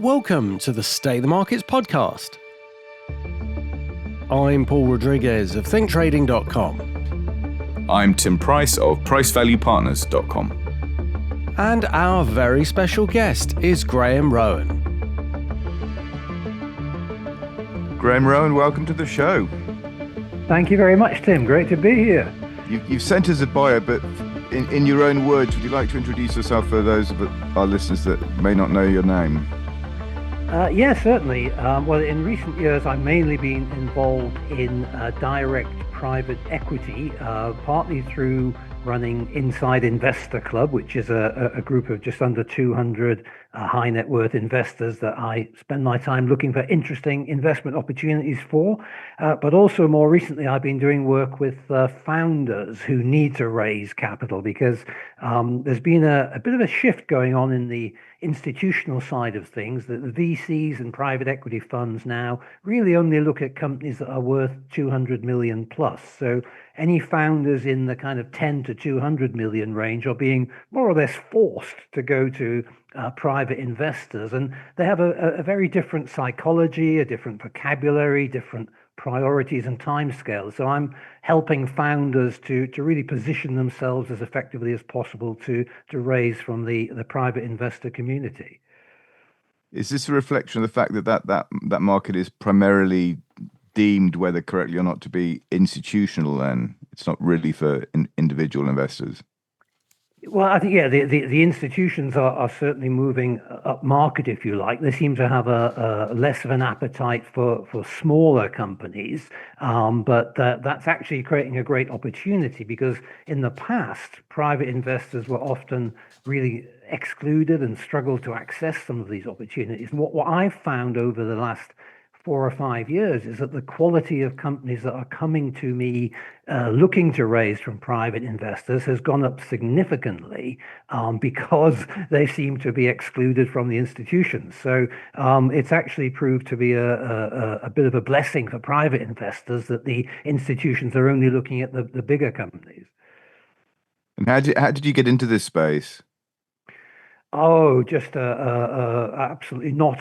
Welcome to the Stay the Markets podcast. I'm Paul Rodriguez of thinktrading.com. I'm Tim Price of pricevaluepartners.com. And our very special guest is Graham Rowan. Graham Rowan, welcome to the show. Thank you very much, Tim. Great to be here. You've sent us a bio, but in your own words, would you like to introduce yourself for those of our listeners that may not know your name? Yeah, certainly. Well, in recent years, I've mainly been involved in direct private equity, partly through running Inside Investor Club, which is a group of just under 200 high net worth investors that I spend my time looking for interesting investment opportunities for. But also more recently, I've been doing work with founders who need to raise capital because there's been a bit of a shift going on in the institutional side of things, that the VCs and private equity funds now really only look at companies that are worth 200 million plus. So any founders in the kind of 10 to 200 million range are being more or less forced to go to private investors. And they have a very different psychology, a different vocabulary, different priorities and timescales. So I'm helping founders to really position themselves as effectively as possible to raise from the private investor community. Is this a reflection of the fact that market is primarily deemed, whether correctly or not, to be institutional, then it's not really for individual investors? Well, I think, yeah, the institutions are certainly moving up market, if you like. They seem to have a less of an appetite for smaller companies, but that's actually creating a great opportunity because in the past, private investors were often really excluded and struggled to access some of these opportunities. And what I've found over the last 4 or 5 years is that the quality of companies that are coming to me looking to raise from private investors has gone up significantly because they seem to be excluded from the institutions. So it's actually proved to be a bit of a blessing for private investors that the institutions are only looking at the bigger companies. And how did you get into this space? Oh, just absolutely not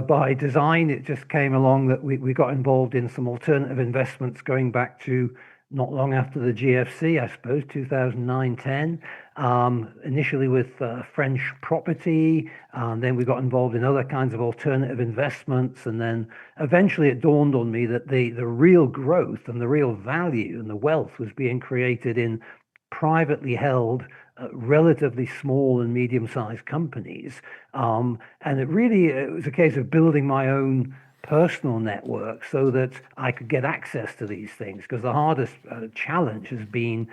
by design. It just came along that we got involved in some alternative investments going back to not long after the GFC, I suppose, 2009-10. Initially with French property, then we got involved in other kinds of alternative investments, and then eventually it dawned on me that the real growth and the real value and the wealth was being created in privately held relatively small and medium-sized companies. And it was a case of building my own personal network so that I could get access to these things, because the hardest challenge has been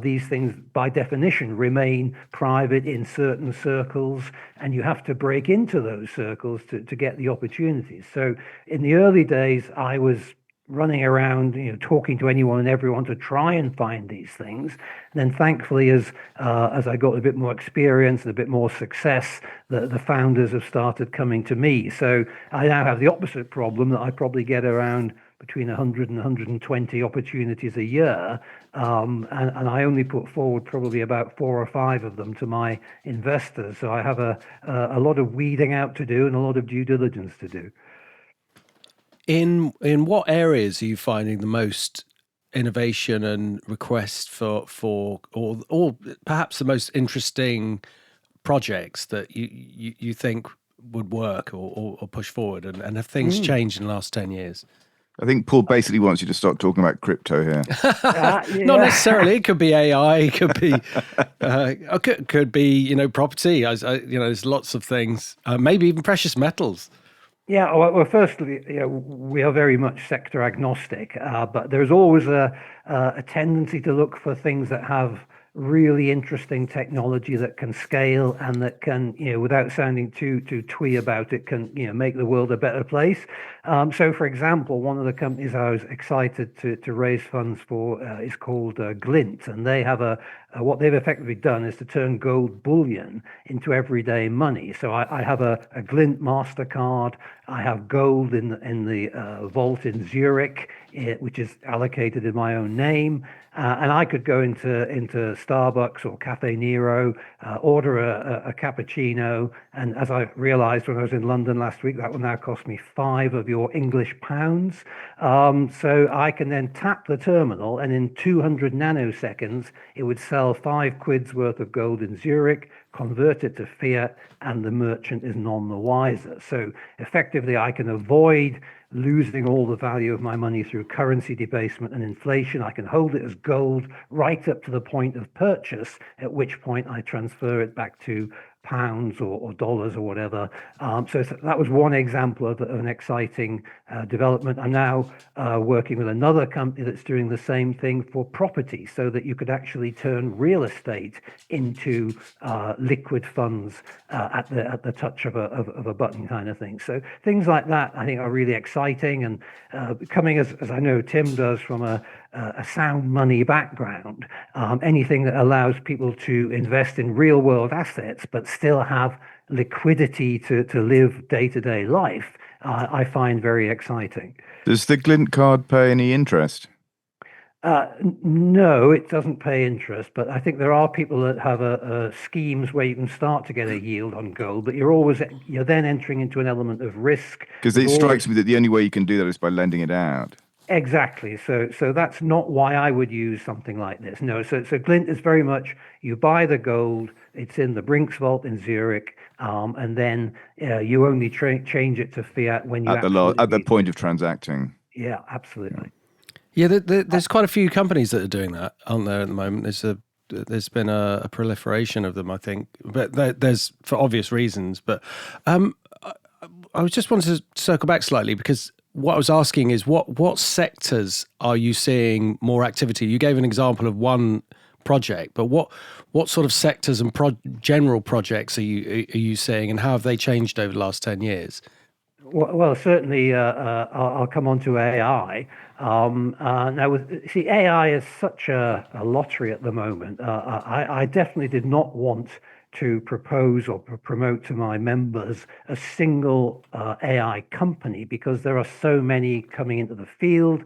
these things by definition remain private in certain circles, and you have to break into those circles to get the opportunities. So in the early days, I was running around, talking to anyone and everyone to try and find these things. And then, thankfully, as I got a bit more experience and a bit more success, the founders have started coming to me. So I now have the opposite problem, that I probably get around between 100 and 120 opportunities a year, and I only put forward probably about 4 or 5 of them to my investors. So I have a lot of weeding out to do and a lot of due diligence to do. In what areas are you finding the most innovation and requests for or perhaps the most interesting projects that you think would work or push forward, and have things changed in the last 10 years? I think Paul basically wants you to start talking about crypto here. Yeah. Not necessarily. It could be AI. It could be could be property. There's lots of things. Maybe even precious metals. Yeah, well, firstly, we are very much sector agnostic, but there's always a tendency to look for things that have really interesting technology that can scale and that can, without sounding too twee about it, can, make the world a better place. So, for example, one of the companies I was excited to raise funds for is called Glint, and they have a what they've effectively done is to turn gold bullion into everyday money. So I have a Glint MasterCard. I have gold in the vault in Zurich, which is allocated in my own name. And I could go into Starbucks or Cafe Nero, order a cappuccino, and as I realized when I was in London last week, that will now cost me 5 of your English pounds. So I can then tap the terminal, and in 200 nanoseconds, it would sell 5 quid's worth of gold in Zurich, convert it to fiat, and the merchant is none the wiser. So effectively, I can avoid losing all the value of my money through currency debasement and inflation. I can hold it as gold right up to the point of purchase, at which point I transfer it back to pounds or dollars or whatever. So that was one example of an exciting development. I'm now working with another company that's doing the same thing for property, so that you could actually turn real estate into liquid funds at the touch of a button, kind of thing. So things like that I think are really exciting, and coming as I know Tim does from a sound money background, anything that allows people to invest in real world assets but still have liquidity to live day-to-day life, I find very exciting. Does the Glint card pay any interest? No, it doesn't pay interest, but I think there are people that have schemes where you can start to get a yield on gold, but you're then entering into an element of risk. Because it strikes me that the only way you can do that is by lending it out. Exactly. So that's not why I would use something like this. No. So Glint is very much, you buy the gold, it's in the Brinks vault in Zurich, and then you only change it to fiat when you at the point of transacting. Yeah, absolutely. Yeah, there's quite a few companies that are doing that, aren't there, at the moment? There's been a proliferation of them, I think, but there's for obvious reasons. But I was just wanted to circle back slightly, because what I was asking is what sectors are you seeing more activity? You gave an example of one project, but what sort of sectors and general projects are you seeing, and how have they changed over the last 10 years? Well, certainly, I'll come on to AI. Now, see, AI is such a lottery at the moment. I definitely did not want to propose or promote to my members a single AI company, because there are so many coming into the field.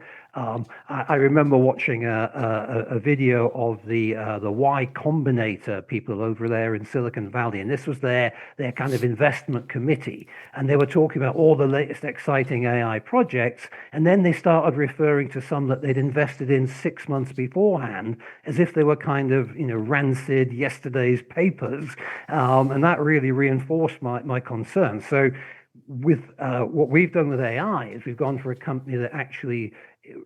I remember watching a video of the Y Combinator people over there in Silicon Valley, and this was their kind of investment committee, and they were talking about all the latest exciting AI projects, and then they started referring to some that they'd invested in 6 months beforehand, as if they were kind of rancid yesterday's papers, and that really reinforced my concern. So with what we've done with AI is we've gone for a company that actually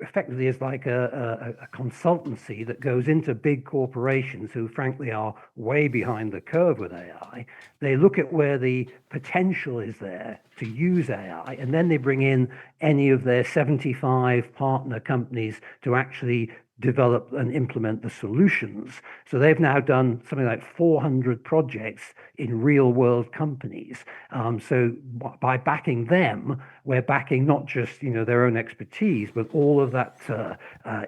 effectively is like a consultancy that goes into big corporations who frankly are way behind the curve with AI. They look at where the potential is there to use AI, and then they bring in any of their 75 partner companies to actually develop and implement the solutions. So they've now done something like 400 projects in real world companies. So by backing them, we're backing not just their own expertise, but all of that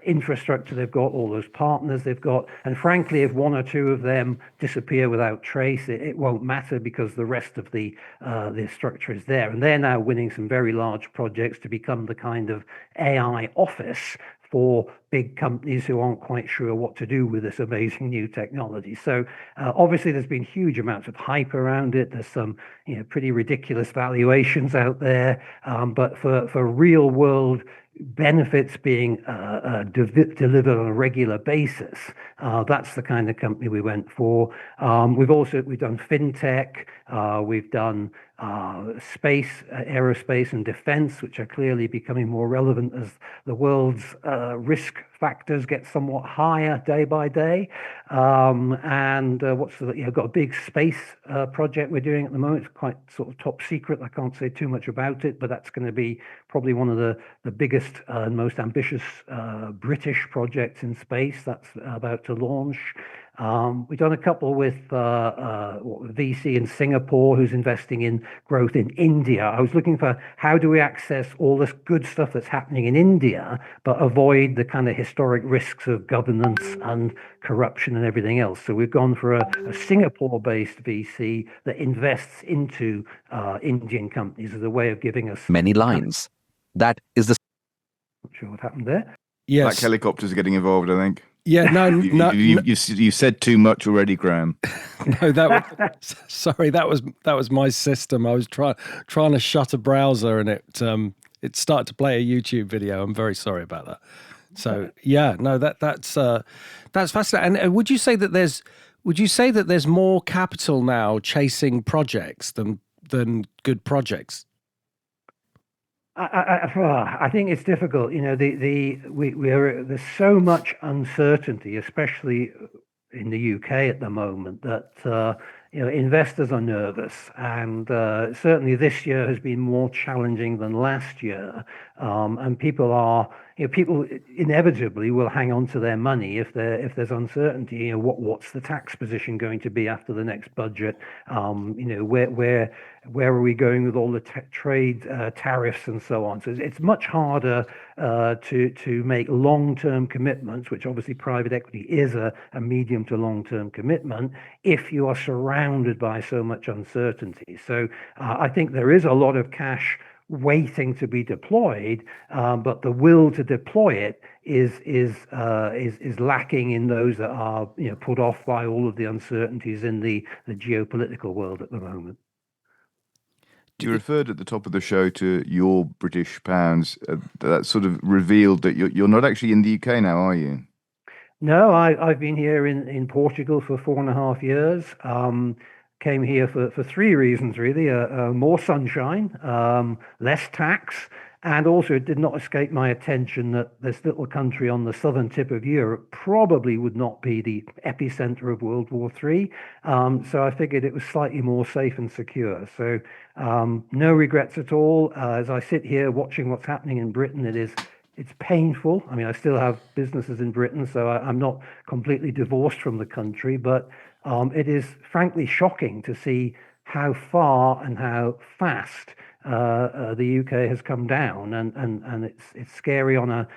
infrastructure they've got, all those partners they've got. And frankly, if one or two of them disappear without trace, it won't matter, because the rest of the structure is there. And they're now winning some very large projects to become the kind of AI office for big companies who aren't quite sure what to do with this amazing new technology. So obviously there's been huge amounts of hype around it. There's some pretty ridiculous valuations out there, but for real world benefits being delivered on a regular basis, that's the kind of company we went for. We've done fintech, we've done space, aerospace and defense, which are clearly becoming more relevant as the world's risk factors get somewhat higher day by day. And got a big space project we're doing at the moment. It's quite sort of top secret. I can't say too much about it, but that's going to be probably one of the biggest and most ambitious British projects in space that's about to launch. We've done a couple with VC in Singapore who's investing in growth in India. I was looking for how do we access all this good stuff that's happening in India, but avoid the kind of historic risks of governance and corruption and everything else. So we've gone for a Singapore-based VC that invests into Indian companies as a way of giving us many lines. That is the. Not sure what happened there. Yes. Black helicopters are getting involved, I think. Yeah, no, You said too much already, Graham. No, sorry, that was my system. I was trying to shut a browser, and it started to play a YouTube video. I'm very sorry about that. So yeah, no, that's fascinating. And would you say that there's more capital now chasing projects than good projects? I think it's difficult. You know, there's so much uncertainty, especially in the UK at the moment, that investors are nervous, and certainly this year has been more challenging than last year. And people inevitably will hang on to their money if there's uncertainty. You know, what's the tax position going to be after the next budget? Where are we going with all the trade tariffs and so on? So it's much harder to make long-term commitments, which obviously private equity is a medium to long-term commitment, if you are surrounded by so much uncertainty. So I think there is a lot of cash waiting to be deployed, but the will to deploy it is lacking in those that are put off by all of the uncertainties in the geopolitical world at the moment. You referred at the top of the show to your British pounds. That sort of revealed that you're not actually in the UK now, are you? No, I've been here in Portugal for 4.5 years. Came here for three reasons, really. More sunshine, less tax, and also it did not escape my attention that this little country on the southern tip of Europe probably would not be the epicenter of World War III. So I figured it was slightly more safe and secure. So no regrets at all. As I sit here watching what's happening in Britain, it's painful. I mean, I still have businesses in Britain, so I'm not completely divorced from the country, but it is frankly shocking to see how far and how fast the UK has come down, and it's scary on a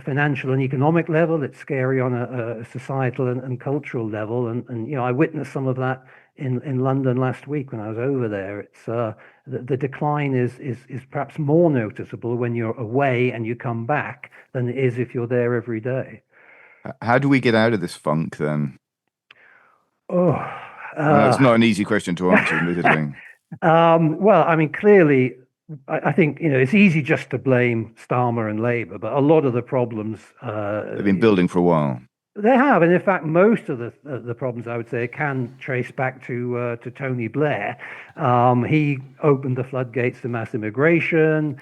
financial and economic level. It's scary on a societal and cultural level, and I witnessed some of that in London last week when I was over there. It's the decline is perhaps more noticeable when you're away and you come back than it is if you're there every day. How do we get out of this funk then? It's not an easy question to answer, admittedly. Well, I mean, clearly, I think it's easy just to blame Starmer and Labour, but a lot of the problems they've been building for a while. They have, and in fact, most of the problems, I would say, can trace back to Tony Blair. He opened the floodgates to mass immigration,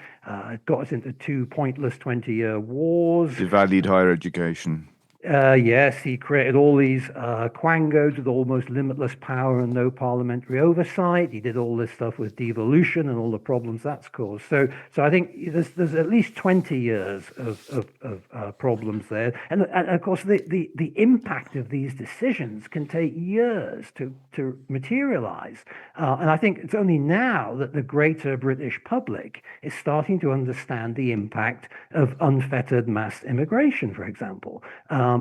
got us into 2 pointless 20-year wars. Devalued higher education. Yes, he created all these quangos with almost limitless power and no parliamentary oversight. He did all this stuff with devolution and all the problems that's caused. So I think there's at least 20 years of problems there, and of course the impact of these decisions can take years to materialize. And I think it's only now that the greater British public is starting to understand the impact of unfettered mass immigration, for example.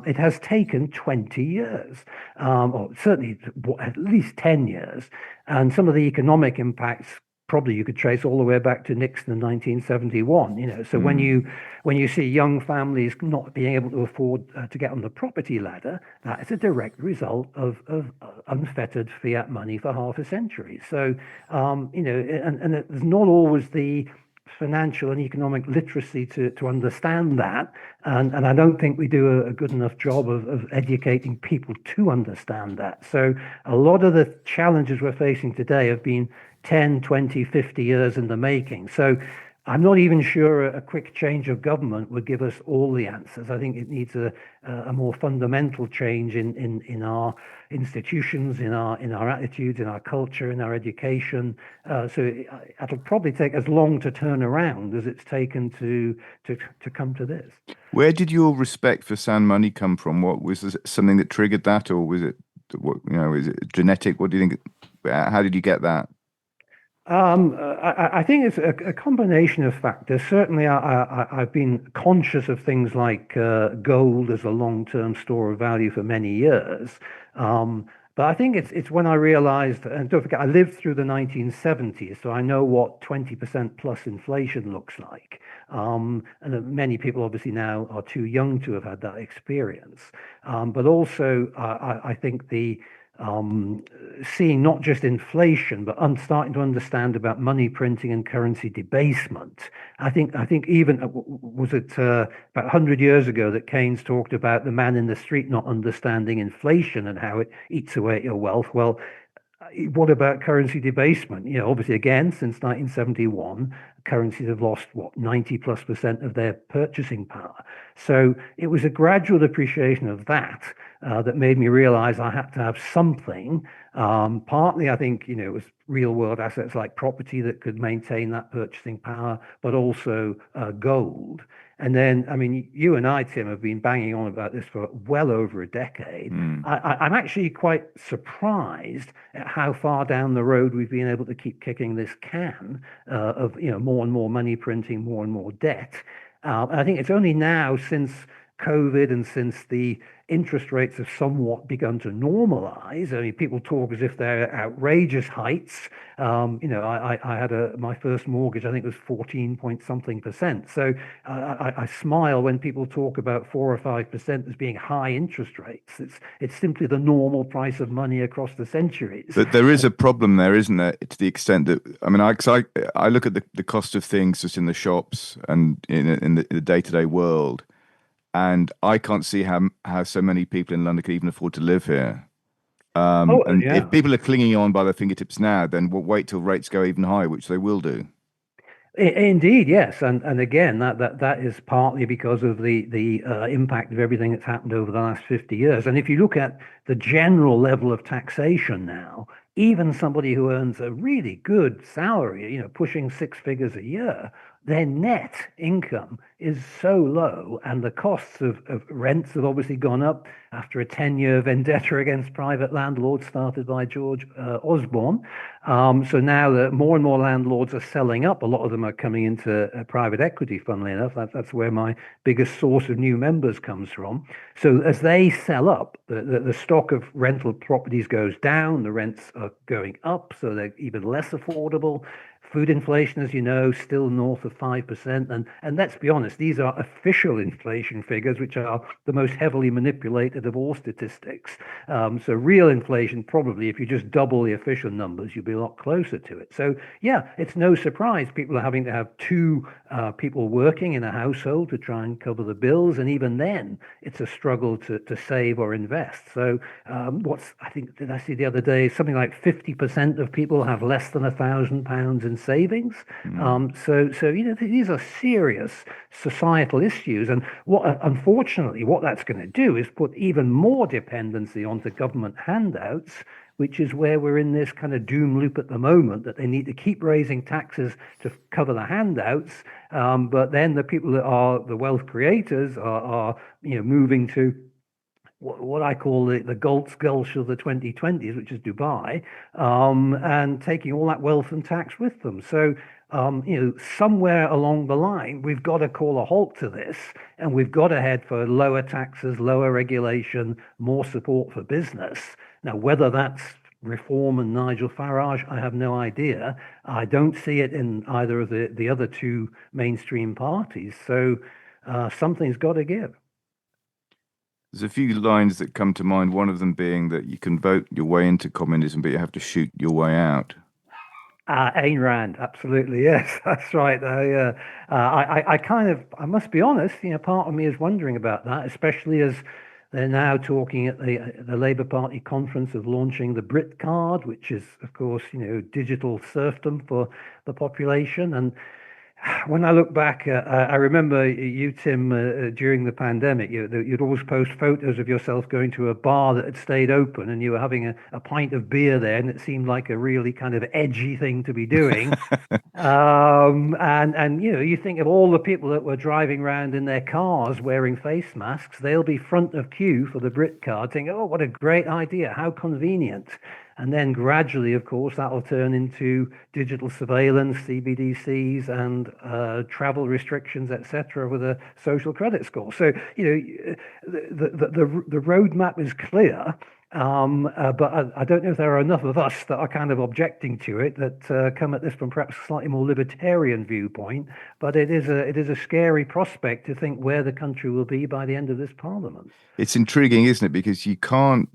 It has taken 20 years, or certainly at least 10 years. And some of the economic impacts, probably you could trace all the way back to Nixon in 1971. So when you see young families not being able to afford to get on the property ladder, that is a direct result of unfettered fiat money for half a century. So and there's not always the financial and economic literacy to understand that, and I don't think we do a good enough job of educating people to understand that. So a lot of the challenges we're facing today have been 10, 20, 50 years in the making. So I'm not even sure a quick change of government would give us all the answers. I think it needs a more fundamental change in our institutions, in our attitudes, in our culture, in our education. It'll probably take as long to turn around as it's taken to come to this. Where did your respect for sound money come from? What was this, something that triggered that, or was it what is it genetic? What do you think? How did you get that? I think it's a combination of factors. Certainly, I've been conscious of things like gold as a long-term store of value for many years. But I think it's when I realized, and don't forget, I lived through the 1970s, so I know what 20% plus inflation looks like. And many people obviously now are too young to have had that experience. But also, I think seeing not just inflation, but starting to understand about money printing and currency debasement. I think even was it about 100 years ago that Keynes talked about the man in the street not understanding inflation and how it eats away at your wealth. Well, what about currency debasement? Obviously, again, since 1971, currencies have lost, 90+% of their purchasing power. So it was a gradual appreciation of that that made me realize I had to have something. Partly, I think, it was real world assets like property that could maintain that purchasing power, but also gold. And then, I mean, you and I, Tim, have been banging on about this for well over a decade. I'm actually quite surprised at how far down the road we've been able to keep kicking this can of more and more money printing, more and more debt. And I think it's only now since COVID and since the interest rates have somewhat begun to normalize. I mean, people talk as if they're outrageous heights. I had my first mortgage, I think it was 14 point something percent. So I smile when people talk about 4 or 5% as being high interest rates. It's simply the normal price of money across the centuries. But there is a problem there, isn't there? To the extent that I mean, I look at the cost of things just in the shops and in the day-to-day world. And I can't see how so many people in London can even afford to live here. And Yeah. if people are clinging on by their fingertips now, then we'll wait till rates go even higher, which they will do. Indeed, yes, and again, that is partly because of the impact of everything that's happened over the last 50 years. And if you look at the general level of taxation now, even somebody who earns a really good salary, pushing six figures a year, their net income is so low, and the costs of rents have obviously gone up after a 10-year vendetta against private landlords started by George Osborne. So now that more and more landlords are selling up, a lot of them are coming into private equity, funnily enough. That's where my biggest source of new members comes from. So as they sell up, the stock of rental properties goes down, the rents are going up, so they're even less affordable. Food inflation, as you know, still north of 5%. And let's be honest, these are official inflation figures, which are the most heavily manipulated of all statistics. So real inflation, probably, if you just double the official numbers, you'll be a lot closer to it. So yeah, it's no surprise people are having to have two people working in a household to try and cover the bills. And even then, it's a struggle to save or invest. So I think, did I see the other day, something like 50% of people have less than £1,000 in savings. So these are serious societal issues, and unfortunately what that's going to do is put even more dependency onto government handouts, which is where we're in this kind of doom loop at the moment, that they need to keep raising taxes to cover the handouts, but then the people that are the wealth creators are moving to what I call the Gulch of the 2020s, which is Dubai, and taking all that wealth and tax with them. So, somewhere along the line, we've got to call a halt to this, and we've got to head for lower taxes, lower regulation, more support for business. Now, whether that's Reform and Nigel Farage, I have no idea. I don't see it in either of the other two mainstream parties. So, something's got to give. There's a few lines that come to mind, one of them being that you can vote your way into communism, but you have to shoot your way out. Ayn Rand, absolutely, yes, that's right. I must be honest, part of me is wondering about that, especially as they're now talking at the Labour Party conference of launching the Brit card, which is, of course, digital serfdom for the population. And When I look back, I remember you, Tim, during the pandemic, you'd always post photos of yourself going to a bar that had stayed open and you were having a pint of beer there, and it seemed like a really kind of edgy thing to be doing. And you think of all the people that were driving around in their cars wearing face masks, they'll be front of queue for the Brit card, thinking, oh, what a great idea, how convenient. And then gradually, of course, that'll turn into digital surveillance, CBDCs, and travel restrictions, etc., with a social credit score. So, the roadmap is clear. But I don't know if there are enough of us that are kind of objecting to it that come at this from perhaps a slightly more libertarian viewpoint. But it is a scary prospect to think where the country will be by the end of this parliament. It's intriguing, isn't it? Because you can't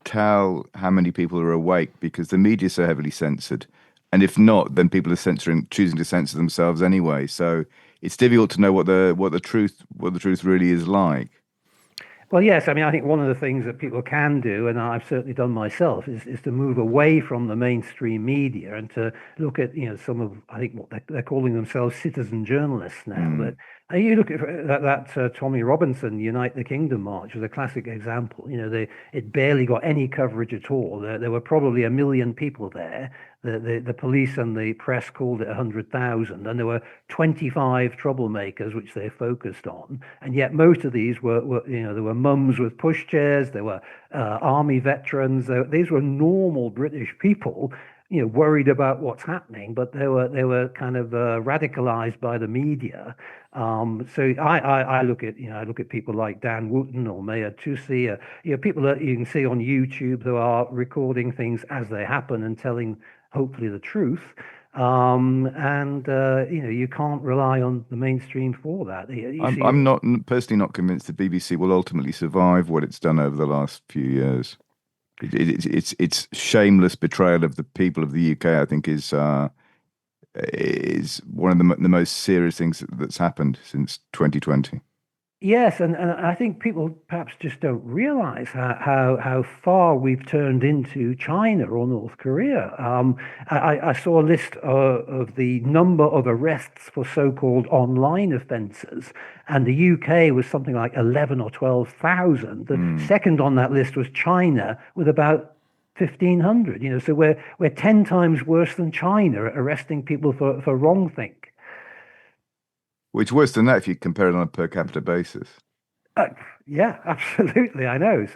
tell how many people are awake because the media is so heavily censored, and if not, then people are choosing to censor themselves anyway. So it's difficult to know what the truth really is like. Well, yes. I mean, I think one of the things that people can do, and I've certainly done myself, is to move away from the mainstream media and to look at, some of, I think what they're calling themselves citizen journalists now. But you look at that Tommy Robinson Unite the Kingdom march was a classic example. It barely got any coverage at all. There were probably 1 million people there. The police and the press called it 100,000, and there were 25 troublemakers which they focused on, and yet most of these were there were mums with pushchairs, there were army veterans, these were normal British people, worried about what's happening, but they were kind of radicalized by the media. So I look at people like Dan Wooten or Maya Tusi, people that you can see on YouTube who are recording things as they happen and telling hopefully the truth. And you can't rely on the mainstream for that. I'm not personally not convinced the BBC will ultimately survive what it's done over the last few years. It's shameless betrayal of the people of the UK. I think is one of the most serious things that's happened since 2020. Yes, and I think people perhaps just don't realize how far we've turned into China or North Korea. I saw a list of the number of arrests for so-called online offences, and the UK was something like 11 or 12,000. The second on that list was China with about 1,500. So we're 10 times worse than China at arresting people for wrongthink. Well, it's worse than that if you compare it on a per capita basis. Yeah, absolutely. I know.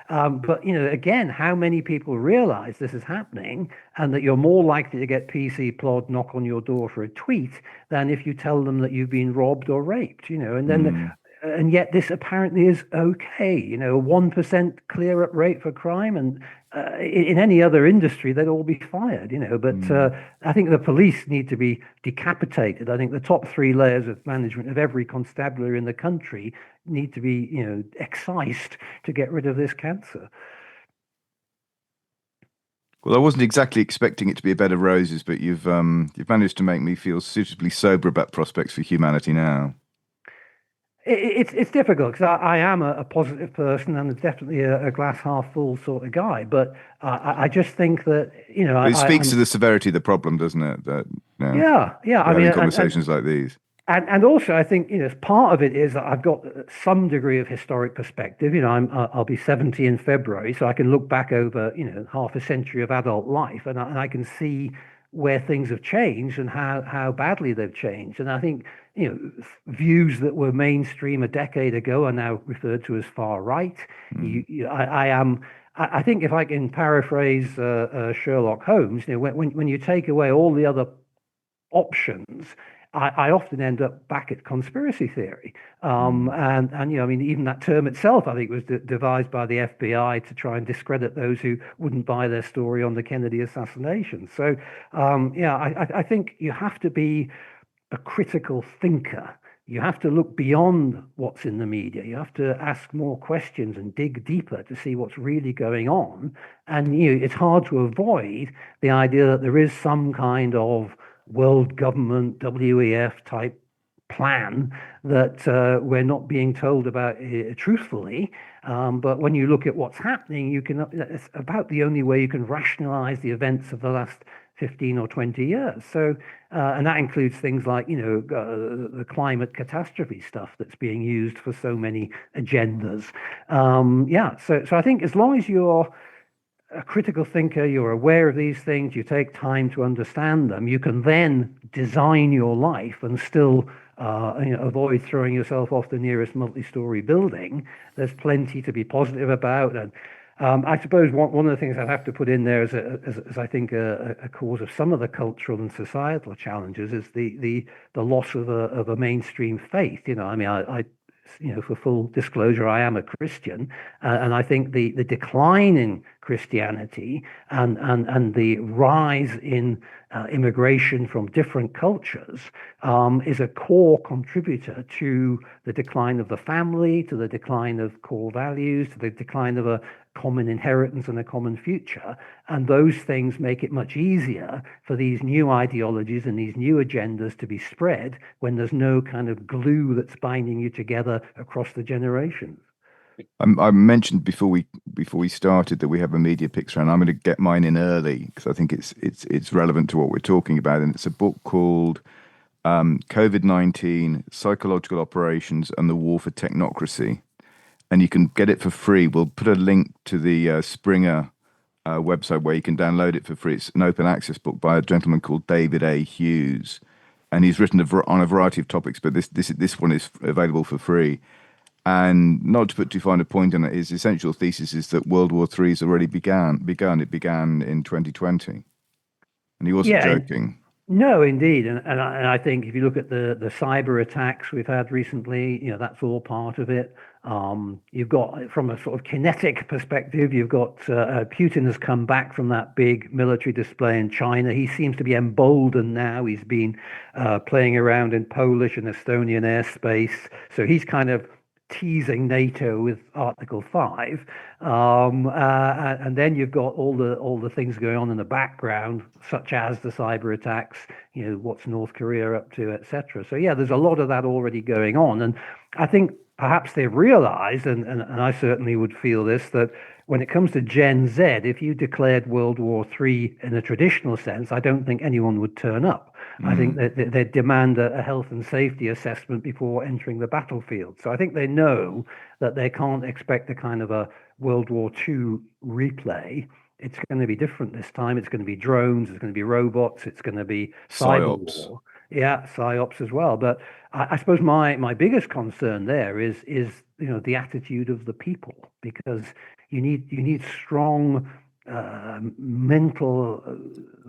But again, how many people realize this is happening and that you're more likely to get PC Plod knock on your door for a tweet than if you tell them that you've been robbed or raped, and yet this apparently is okay, a 1% clear-up rate for crime, and in any other industry they'd all be fired, but I think the police need to be decapitated. I think the top 3 layers of management of every constabulary in the country need to be excised to get rid of this cancer. Well, I wasn't exactly expecting it to be a bed of roses, but you've managed to make me feel suitably sober about prospects for humanity now. It's difficult because I am a positive person and definitely a glass half full sort of guy. But I just think that it speaks to the severity of the problem, doesn't it? That yeah. I mean, conversations like these. And also, I think part of it is that I've got some degree of historic perspective. I'll be 70 in February, so I can look back over half a century of adult life, and I can see where things have changed and how badly they've changed. And I think views that were mainstream a decade ago are now referred to as far right. I think if I can paraphrase Sherlock Holmes, when you take away all the other options, I often end up back at conspiracy theory. And I mean, even that term itself, I think, was devised by the FBI to try and discredit those who wouldn't buy their story on the Kennedy assassination. So, I think you have to be a critical thinker. You have to look beyond what's in the media. You have to ask more questions and dig deeper to see what's really going on. And it's hard to avoid the idea that there is some kind of world government, WEF type plan that we're not being told about truthfully. But when you look at what's happening, it's about the only way you can rationalize the events of the last 15 or 20 years. So, and that includes things like, the climate catastrophe stuff that's being used for so many agendas. So I think as long as you're a critical thinker, you're aware of these things, you take time to understand them, you can then design your life and still avoid throwing yourself off the nearest multi-story building. There's plenty to be positive about. And I suppose one of the things I'd have to put in there as I think a cause of some of the cultural and societal challenges is the loss of a mainstream faith. For full disclosure, I am a Christian, and I think the decline in Christianity and the rise in immigration from different cultures is a core contributor to the decline of the family, to the decline of core values, to the decline of a common inheritance and a common future. And those things make it much easier for these new ideologies and these new agendas to be spread when there's no kind of glue that's binding you together across the generations. I mentioned before we started that we have a media picks round. I'm going to get mine in early because I think it's relevant to what we're talking about, and it's a book called COVID-19: Psychological Operations and the War for Technocracy, and you can get it for free. We'll put a link to the Springer website where you can download it for free. It's an open access book by a gentleman called David A. Hughes, and he's written on a variety of topics, but this one is available for free. And not to put too fine a point on it, his essential thesis is that World War III has already begun. It began in 2020, and he wasn't joking. No, indeed, and I think if you look at the cyber attacks we've had recently, that's all part of it. You've got, from a sort of kinetic perspective, you've got Putin has come back from that big military display in China. He seems to be emboldened now. He's been playing around in Polish and Estonian airspace, so he's kind of teasing NATO with Article 5, and then you've got all the things going on in the background, such as the cyber attacks. What's North Korea up to, etc. So there's a lot of that already going on, and I think perhaps they've realized, and I certainly would feel this, that when it comes to Gen Z, if you declared World War III in a traditional sense, I don't think anyone would turn up. I think that they demand a health and safety assessment before entering the battlefield. So I think they know that they can't expect a kind of a World War II replay. It's going to be different this time. It's going to be drones. It's going to be robots. It's going to be cyber war. Yeah, psyops as well. But I suppose my biggest concern there is the attitude of the people, because you need strong mental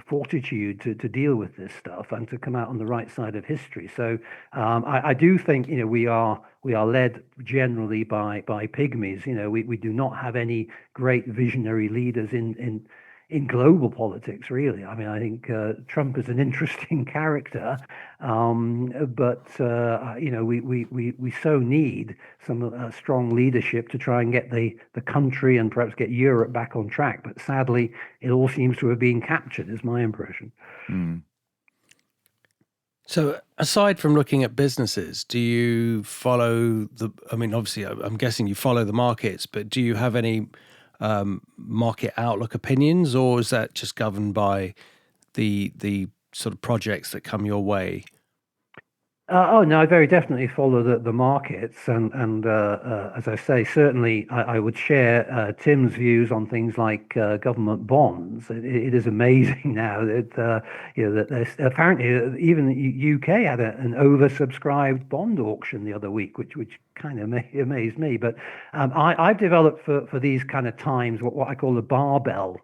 fortitude to deal with this stuff and to come out on the right side of history. So I do think we are led generally by pygmies. We do not have any great visionary leaders in global politics, really. I mean, I think Trump is an interesting character, but we so need some strong leadership to try and get the country and perhaps get Europe back on track. But sadly, it all seems to have been captured, is my impression. So aside from looking at businesses, do you follow obviously, I'm guessing you follow the markets, but do you have any market outlook opinions, or is that just governed by the sort of projects that come your way? No, I very definitely follow the markets, and as I say, certainly I would share Tim's views on things like government bonds. It is amazing now that that there's apparently even the UK had an oversubscribed bond auction the other week, which kind of amazed me. But I've developed for these kind of times what I call the barbell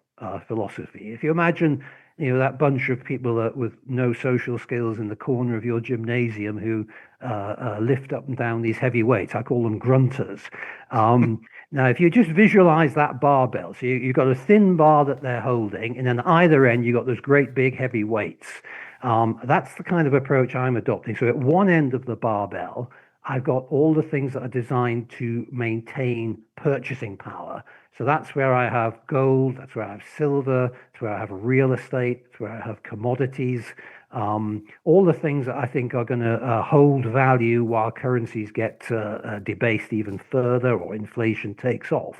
philosophy. If you imagine that bunch of people with no social skills in the corner of your gymnasium who lift up and down these heavy weights. I call them grunters. Now, if you just visualize that barbell, so you've got a thin bar that they're holding, and then either end, you've got those great big heavy weights. That's the kind of approach I'm adopting. So at one end of the barbell, I've got all the things that are designed to maintain purchasing power. So that's where I have gold, that's where I have silver, that's where I have real estate, that's where I have commodities, all the things that I think are going to hold value while currencies get debased even further or inflation takes off.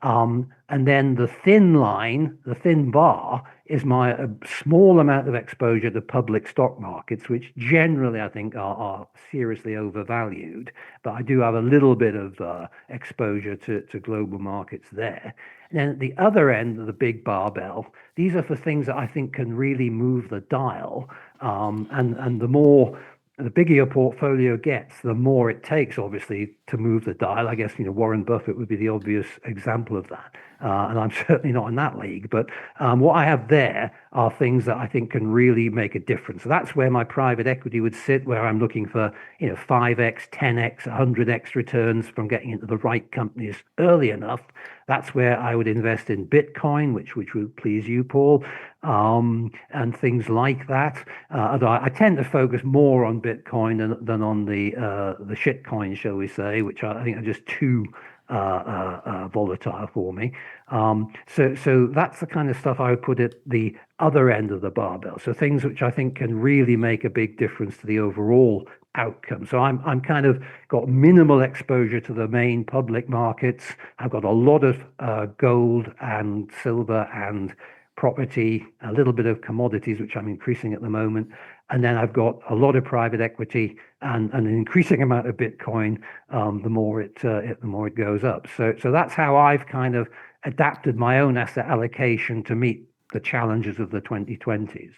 And then the thin line, the thin bar, is my small amount of exposure to public stock markets, which generally I think are seriously overvalued. But I do have a little bit of exposure to global markets there. And then at the other end of the big barbell, these are for things that I think can really move the dial. And the bigger your portfolio gets, the more it takes, obviously, to move the dial. I guess, Warren Buffett would be the obvious example of that. And I'm certainly not in that league. But what I have there are things that I think can really make a difference. So that's where my private equity would sit, where I'm looking for, 5x, 10x, 100x returns from getting into the right companies early enough. That's where I would invest in Bitcoin, which would please you, Paul, and things like that. Although I tend to focus more on Bitcoin than on the shit coin, shall we say, which I think are just too volatile for me. So that's the kind of stuff I would put at the other end of the barbell. So things which I think can really make a big difference to the overall outcome. So I'm kind of got minimal exposure to the main public markets. I've got a lot of gold and silver and property, a little bit of commodities, which I'm increasing at the moment. And then I've got a lot of private equity and an increasing amount of Bitcoin. The more it goes up. So that's how I've kind of adapted my own asset allocation to meet the challenges of the 2020s.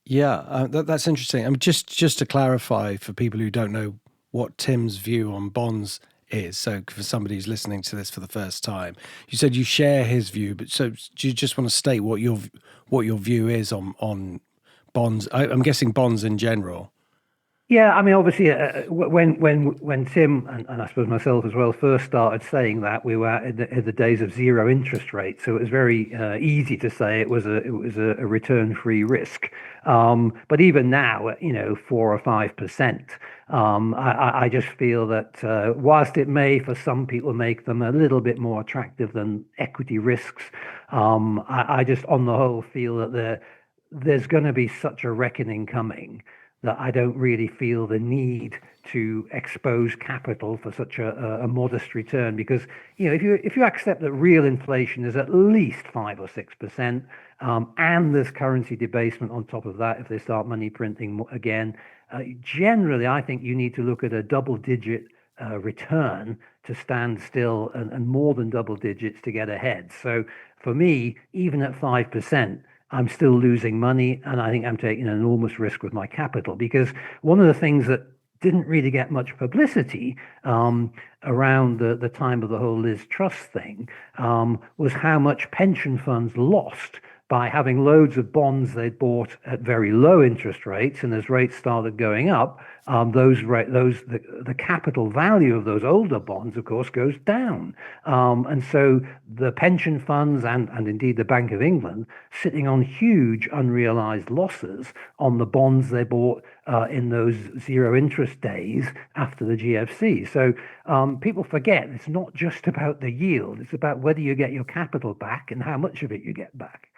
Yeah, that's interesting. I mean, just to clarify for people who don't know what Tim's view on bonds is, so for somebody who's listening to this for the first time, you said you share his view, but so do you just want to state what your view is on bonds? I'm guessing bonds in general. Yeah, I mean, obviously, when Tim and I suppose myself as well first started saying that, we were in the days of zero interest rates, so it was very easy to say it was a return-free risk. But even now, 4 or 5%, I just feel that whilst it may for some people make them a little bit more attractive than equity risks, I just on the whole feel that there's going to be such a reckoning coming that I don't really feel the need to expose capital for such a modest return, because if you accept that real inflation is at least 5 or 6%, and there's currency debasement on top of that if they start money printing again, generally I think you need to look at a double-digit return to stand still, and more than double digits to get ahead. So for me, even at 5%. I'm still losing money, and I think I'm taking an enormous risk with my capital, because one of the things that didn't really get much publicity around the time of the whole Liz Truss thing was how much pension funds lost by having loads of bonds they'd bought at very low interest rates, and as rates started going up, the capital value of those older bonds, of course, goes down, and so the pension funds and indeed the Bank of England sitting on huge unrealized losses on the bonds they bought in those zero interest days after the GFC. So people forget it's not just about the yield; it's about whether you get your capital back and how much of it you get back.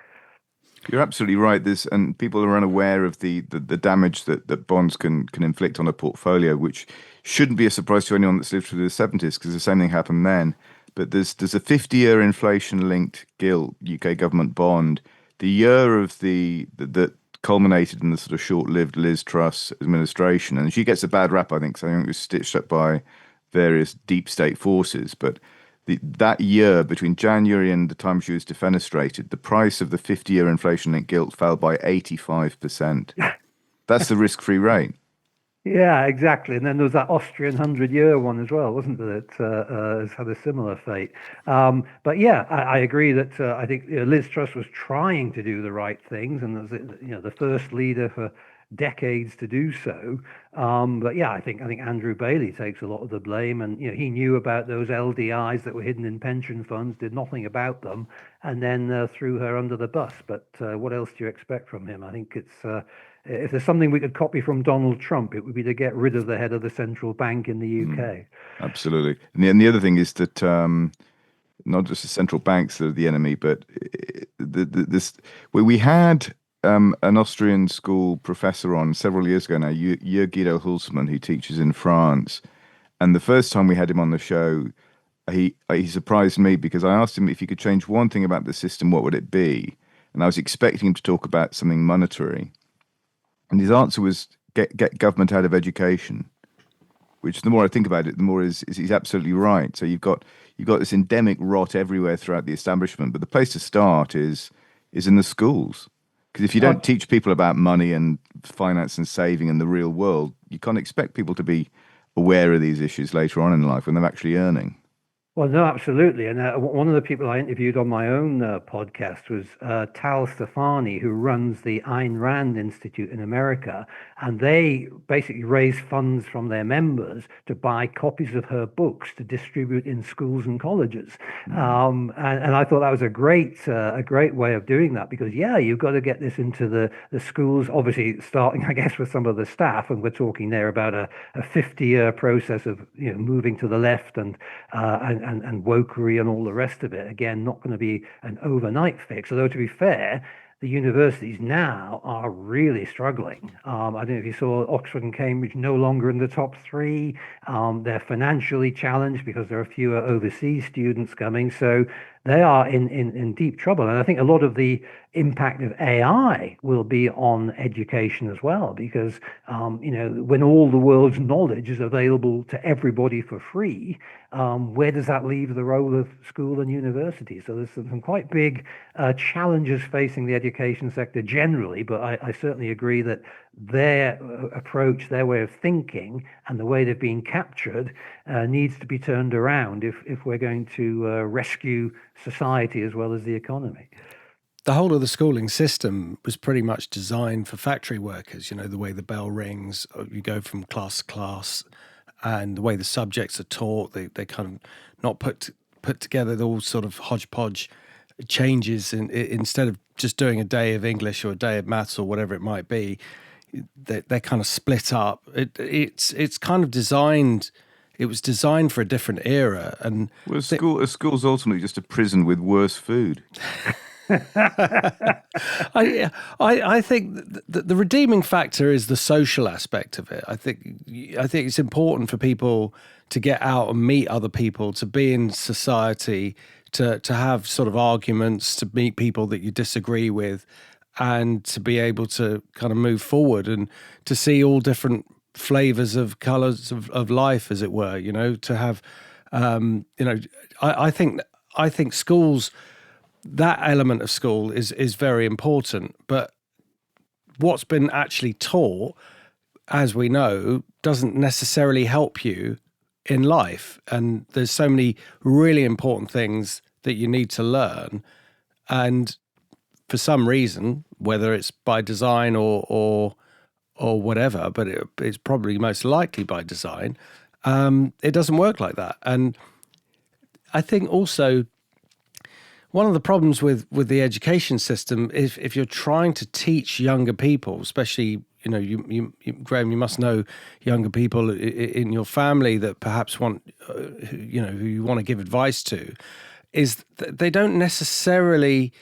You're absolutely right. And people are unaware of the damage that bonds can inflict on a portfolio, which shouldn't be a surprise to anyone that's lived through the 70s, because the same thing happened then. But there's a 50-year inflation-linked gilt UK government bond. The year of that culminated in the sort of short-lived Liz Truss administration, and she gets a bad rap, I think. So I think it was stitched up by various deep state forces, but that year, between January and the time she was defenestrated, the price of the 50-year inflation-linked gilt fell by 85%. That's the risk-free rate. Yeah, exactly. And then there was that Austrian 100-year one as well, wasn't there? That has had a similar fate. But yeah, I agree that I think Liz Truss was trying to do the right things, and was the first leader for decades to do so. But yeah, I think Andrew Bailey takes a lot of the blame, and he knew about those LDIs that were hidden in pension funds, did nothing about them, and then threw her under the bus. But what else do you expect from him? I think it's if there's something we could copy from Donald Trump, it would be to get rid of the head of the central bank in the UK. Absolutely. And the other thing is that not just the central banks are the enemy, but we had an Austrian school professor on several years ago now, Guido Hulsmann, who teaches in France. And the first time we had him on the show, he surprised me, because I asked him if he could change one thing about the system, what would it be? And I was expecting him to talk about something monetary. And his answer was get government out of education, which the more I think about it, the more is he's absolutely right. So you've got this endemic rot everywhere throughout the establishment. But the place to start is in the schools. Because if you don't teach people about money and finance and saving in the real world, you can't expect people to be aware of these issues later on in life when they're actually earning. Well, no, absolutely. And one of the people I interviewed on my own podcast was Tal Stefani, who runs the Ayn Rand Institute in America. And they basically raise funds from their members to buy copies of her books to distribute in schools and colleges. And I thought that was a great way of doing that, because, yeah, you've got to get this into the schools, obviously starting, I guess, with some of the staff. And we're talking there about a 50-year process of moving to the left and wokery and all the rest of it. Again, not going to be an overnight fix. Although, to be fair, the universities now are really struggling. I don't know if you saw Oxford and Cambridge no longer in the top three. They're financially challenged because there are fewer overseas students coming. So they are in deep trouble. And I think a lot of the impact of AI will be on education as well, because when all the world's knowledge is available to everybody for free, where does that leave the role of school and university? So there's some quite big challenges facing the education sector generally, but I certainly agree that their approach, their way of thinking, and the way they've been captured needs to be turned around if we're going to rescue society as well as the economy. The whole of the schooling system was pretty much designed for factory workers. The way the bell rings, you go from class to class, and the way the subjects are taught, they kind of not put together all sort of hodgepodge changes. Instead of just doing a day of English or a day of maths or whatever it might be, they're kind of split up. It's kind of designed. It was designed for a different era. And a school's ultimately just a prison with worse food. I think the redeeming factor is the social aspect of it. I think it's important for people to get out and meet other people, to be in society, to have sort of arguments, to meet people that you disagree with, and to be able to kind of move forward and to see all different flavors of colors of life, as it were. To have, I think schools. That element of school is very important, but what's been actually taught, as we know, doesn't necessarily help you in life. And there's so many really important things that you need to learn. And for some reason, whether it's by design or whatever, but it's probably most likely by design, it doesn't work like that. And I think also, one of the problems with the education system is if you're trying to teach younger people, especially, you Graham, you must know younger people in your family that perhaps want, who you want to give advice to, is that they don't necessarily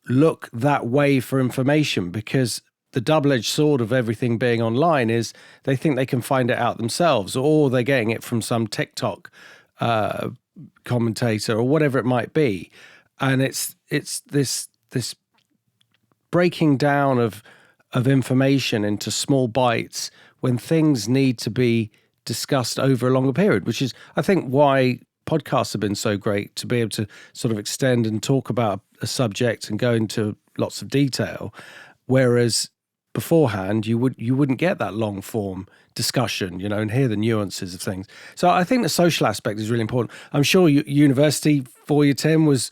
look that way for information, because the double-edged sword of everything being online is they think they can find it out themselves, or they're getting it from some TikTok commentator or whatever it might be. And it's this breaking down of information into small bites when things need to be discussed over a longer period, which is, I think, why podcasts have been so great, to be able to sort of extend and talk about a subject and go into lots of detail, whereas beforehand you wouldn't get that long form discussion, and hear the nuances of things. So I think the social aspect is really important. I'm sure university for you, Tim, was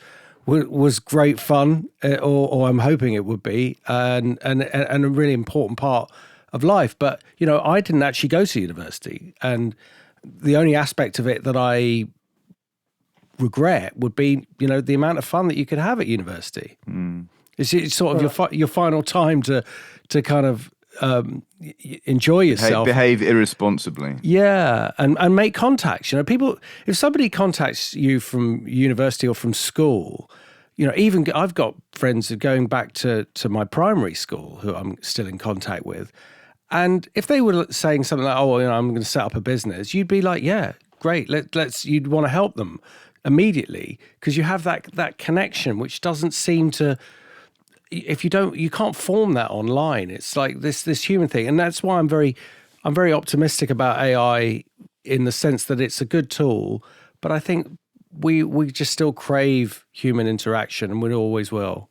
great fun, or I'm hoping it would be, and a really important part of life. But I didn't actually go to university, and the only aspect of it that I regret would be the amount of fun that you could have at university. It's sort of your final time to kind of enjoy yourself, behave irresponsibly, and make contacts. People, if somebody contacts you from university or from school, even I've got friends going back to my primary school who I'm still in contact with, and if they were saying something like, I'm going to set up a business, you'd be like, yeah, great, you'd want to help them immediately, because you have that connection, which doesn't seem to if you can't form that online. It's like this human thing, and that's why I'm very optimistic about AI in the sense that it's a good tool, but I think we just still crave human interaction, and we always will.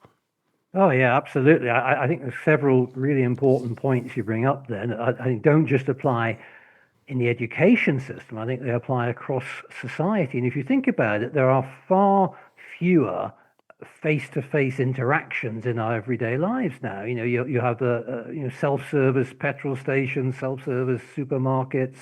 Oh yeah, absolutely. I think there's several really important points you bring up there. And I think don't just apply in the education system. I think they apply across society. And if you think about it, there are far fewer face-to-face interactions in our everyday lives now. You have the self-service petrol stations, self-service supermarkets,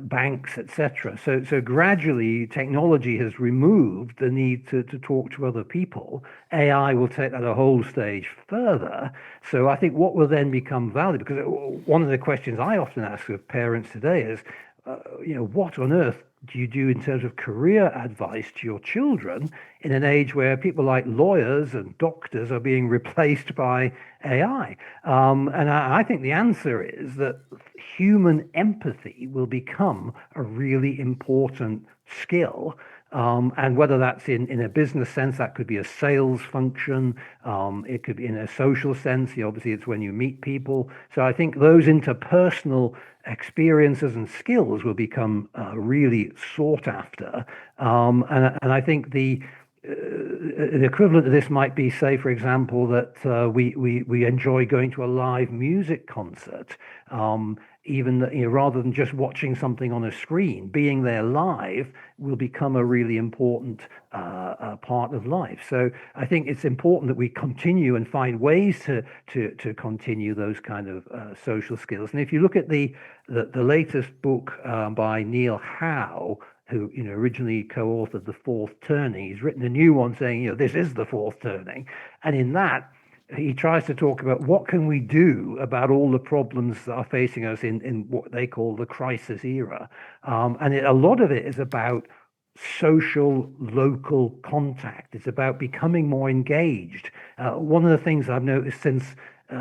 banks, etc. So gradually, technology has removed the need to talk to other people. AI will take that a whole stage further. So I think what will then become valuable, because one of the questions I often ask of parents today is, what on earth do you do in terms of career advice to your children in an age where people like lawyers and doctors are being replaced by AI? And I think the answer is that human empathy will become a really important skill. And whether that's in a business sense, that could be a sales function. It could be in a social sense. Obviously, it's when you meet people. So I think those interpersonal experiences and skills will become really sought after. And I think the equivalent of this might be, say, for example, that we enjoy going to a live music concert. Even rather than just watching something on a screen, being there live will become a really important part of life. So I think it's important that we continue and find ways to continue those kind of social skills. And if you look at the latest book by Neil Howe, who originally co-authored The Fourth Turning, he's written a new one saying this is the fourth turning, and in that he tries to talk about what can we do about all the problems that are facing us in what they call the crisis era. And a lot of it is about social local contact. It's about becoming more engaged. One of the things I've noticed since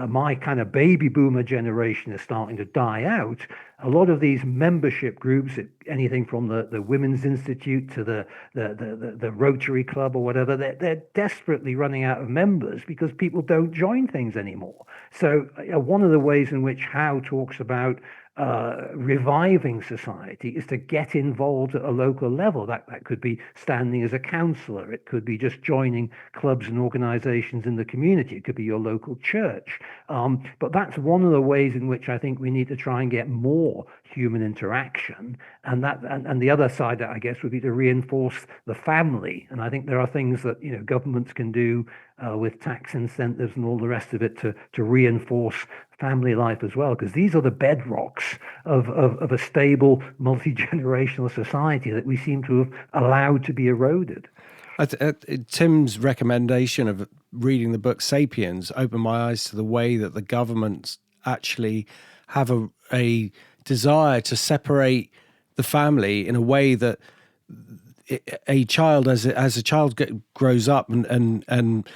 my kind of baby boomer generation is starting to die out, a lot of these membership groups, anything from the Women's Institute to the Rotary Club or whatever, they're desperately running out of members because people don't join things anymore. So one of the ways in which Howe talks about reviving society is to get involved at a local level. That could be standing as a councillor. It could be just joining clubs and organisations in the community. It could be your local church. But that's one of the ways in which I think we need to try and get more human interaction. And the other side, I guess, would be to reinforce the family. And I think there are things that governments can do with tax incentives and all the rest of it to reinforce family life as well, because these are the bedrocks of a stable multi-generational society that we seem to have allowed to be eroded. Tim's recommendation of reading the book *Sapiens* opened my eyes to the way that the governments actually have a desire to separate the family in a way that a child, as a child grows up and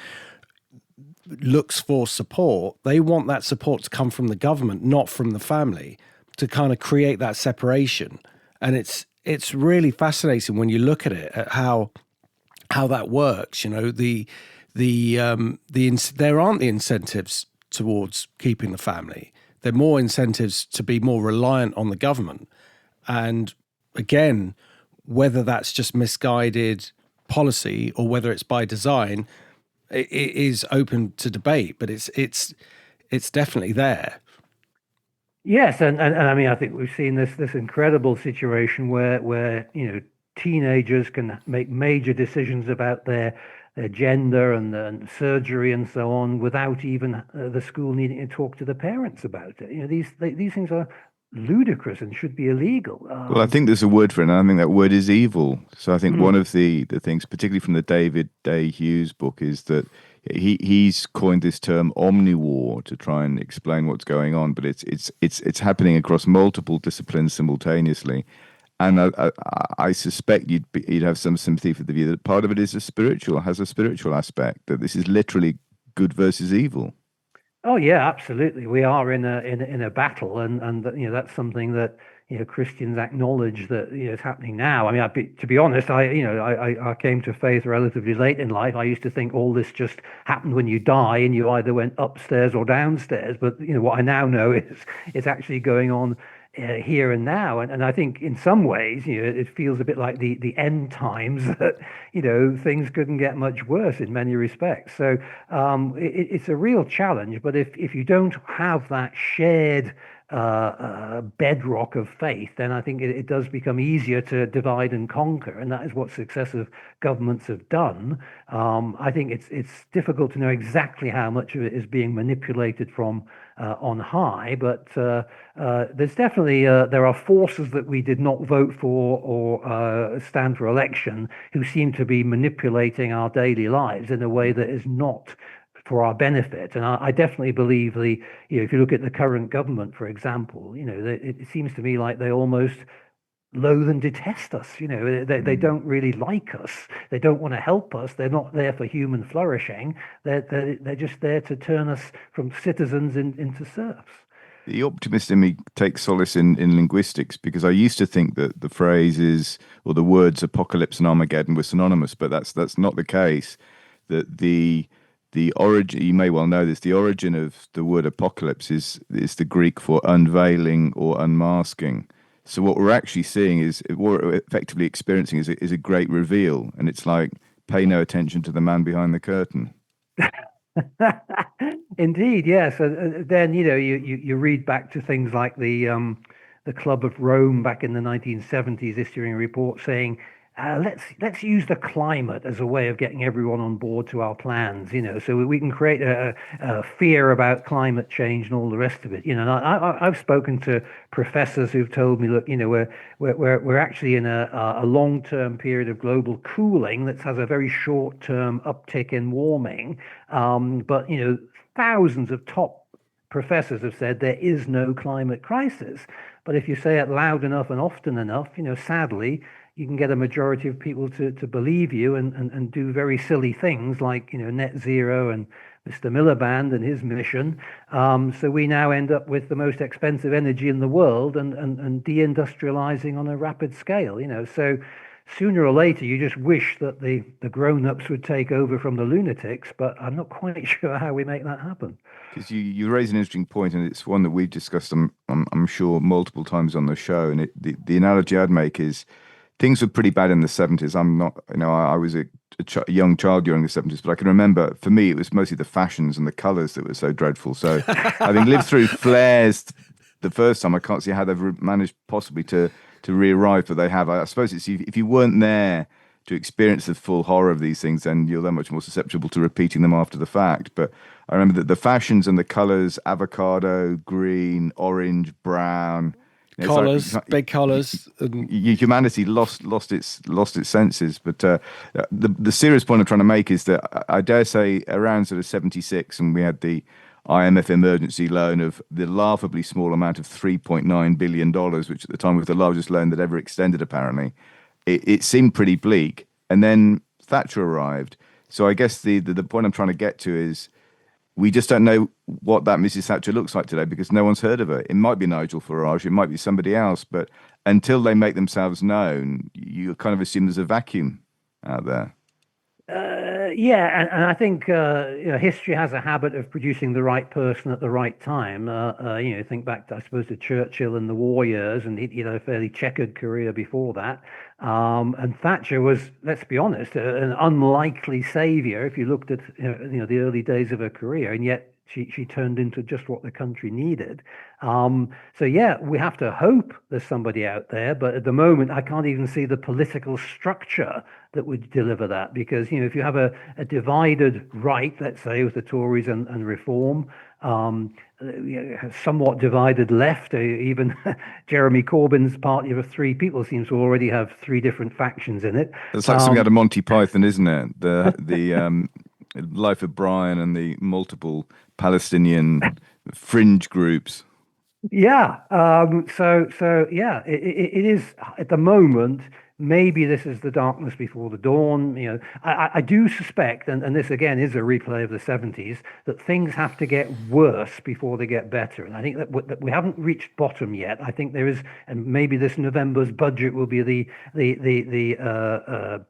looks for support, they want that support to come from the government, not from the family, to kind of create that separation. And it's really fascinating when you look at it, at how that works. There aren't the incentives towards keeping the family. There are more incentives to be more reliant on the government. And again, whether that's just misguided policy or whether it's by design, it is open to debate, but it's definitely there. Yes, and I mean, I think we've seen this incredible situation where teenagers can make major decisions about their gender and surgery and so on without even the school needing to talk to the parents about it. These things are ludicrous and should be illegal. Well, I think there's a word for it, and I think that word is evil. So I think one of the things, particularly from the David Day Hughes book, is that he's coined this term omniwar to try and explain what's going on, but it's happening across multiple disciplines simultaneously. And I suspect you'd have some sympathy for the view that part of it has a spiritual aspect, that this is literally good versus evil. Oh yeah, absolutely. We are in a battle, and that's something that Christians acknowledge that it's happening now. I mean, to be honest, I came to faith relatively late in life. I used to think all this just happened when you die and you either went upstairs or downstairs. But what I now know is it's actually going on here and now. And I think in some ways, it feels a bit like the end times that, things couldn't get much worse in many respects. So it's a real challenge. But if you don't have that shared bedrock of faith, then I think it does become easier to divide and conquer, and that is what successive governments have done. I think it's difficult to know exactly how much of it is being manipulated from on high, but there's definitely there are forces that we did not vote for or stand for election who seem to be manipulating our daily lives in a way that is not for our benefit. And I definitely believe if you look at the current government, for example, it seems to me like they almost loathe and detest us. They don't really like us. They don't want to help us. They're not there for human flourishing. They're just there to turn us from citizens into serfs. The optimist in me takes solace in linguistics, because I used to think that the phrases or the words apocalypse and Armageddon were synonymous, but that's not the case. That the origin, you may well know this, the origin of the word apocalypse is the Greek for unveiling or unmasking. So what we're actually seeing what we're effectively experiencing is a great reveal, and it's like, pay no attention to the man behind the curtain. Indeed, yes. Then you read back to things like the Club of Rome back in the 1970s issuing a report saying, let's use the climate as a way of getting everyone on board to our plans, so we can create a fear about climate change and all the rest of it. And I've spoken to professors who've told me, look, we're actually in a long-term period of global cooling that has a very short-term uptick in warming, but thousands of top professors have said there is no climate crisis. But if you say it loud enough and often enough, sadly, you can get a majority of people to believe you and do very silly things like, net zero and Mr. Miliband and his mission. So we now end up with the most expensive energy in the world and deindustrializing on a rapid scale, So sooner or later, you just wish that the grown-ups would take over from the lunatics, but I'm not quite sure how we make that happen. Because you raise an interesting point, and it's one that we've discussed, I'm sure, multiple times on the show. And the analogy I'd make is, things were pretty bad in the 70s. I'm not, I was a young child during the 70s, but I can remember, for me, it was mostly the fashions and the colors that were so dreadful. So having lived through flares the first time, I can't see how they've managed possibly to re-arrive, but they have. I suppose it's, if you weren't there to experience the full horror of these things, then you're that much more susceptible to repeating them after the fact. But I remember that the fashions and the colors, avocado, green, orange, brown, collars, big collars. Humanity lost its senses. But the serious point I'm trying to make is that I dare say around sort of 76, and we had the IMF emergency loan of the laughably small amount of $3.9 billion, which at the time was the largest loan that ever extended, apparently. It seemed pretty bleak. And then Thatcher arrived. So I guess the point I'm trying to get to is, we just don't know what that Mrs. Thatcher looks like today, because no one's heard of her. It might be Nigel Farage, it might be somebody else, but until they make themselves known, you kind of assume there's a vacuum out there. Yeah, and I think history has a habit of producing the right person at the right time. Think back, I suppose, to Churchill and the war years, and he had a fairly checkered career before that. And Thatcher was, let's be honest, an unlikely savior if you looked at the early days of her career, and yet she turned into just what the country needed. So yeah, we have to hope there's somebody out there, but at the moment I can't even see the political structure that would deliver that, because if you have a divided right, let's say, with the Tories and Reform, somewhat divided left, even Jeremy Corbyn's party of three people seems to already have three different factions in it. It's like something out of Monty Python, isn't it? The Life of Brian and the multiple Palestinian fringe groups. Yeah. So yeah, it is at the moment. maybe this is the darkness before the dawn. I do suspect, and this again is a replay of the 70s, that things have to get worse before they get better. And I think that we haven't reached bottom yet. I think there is, and maybe this November's budget will be the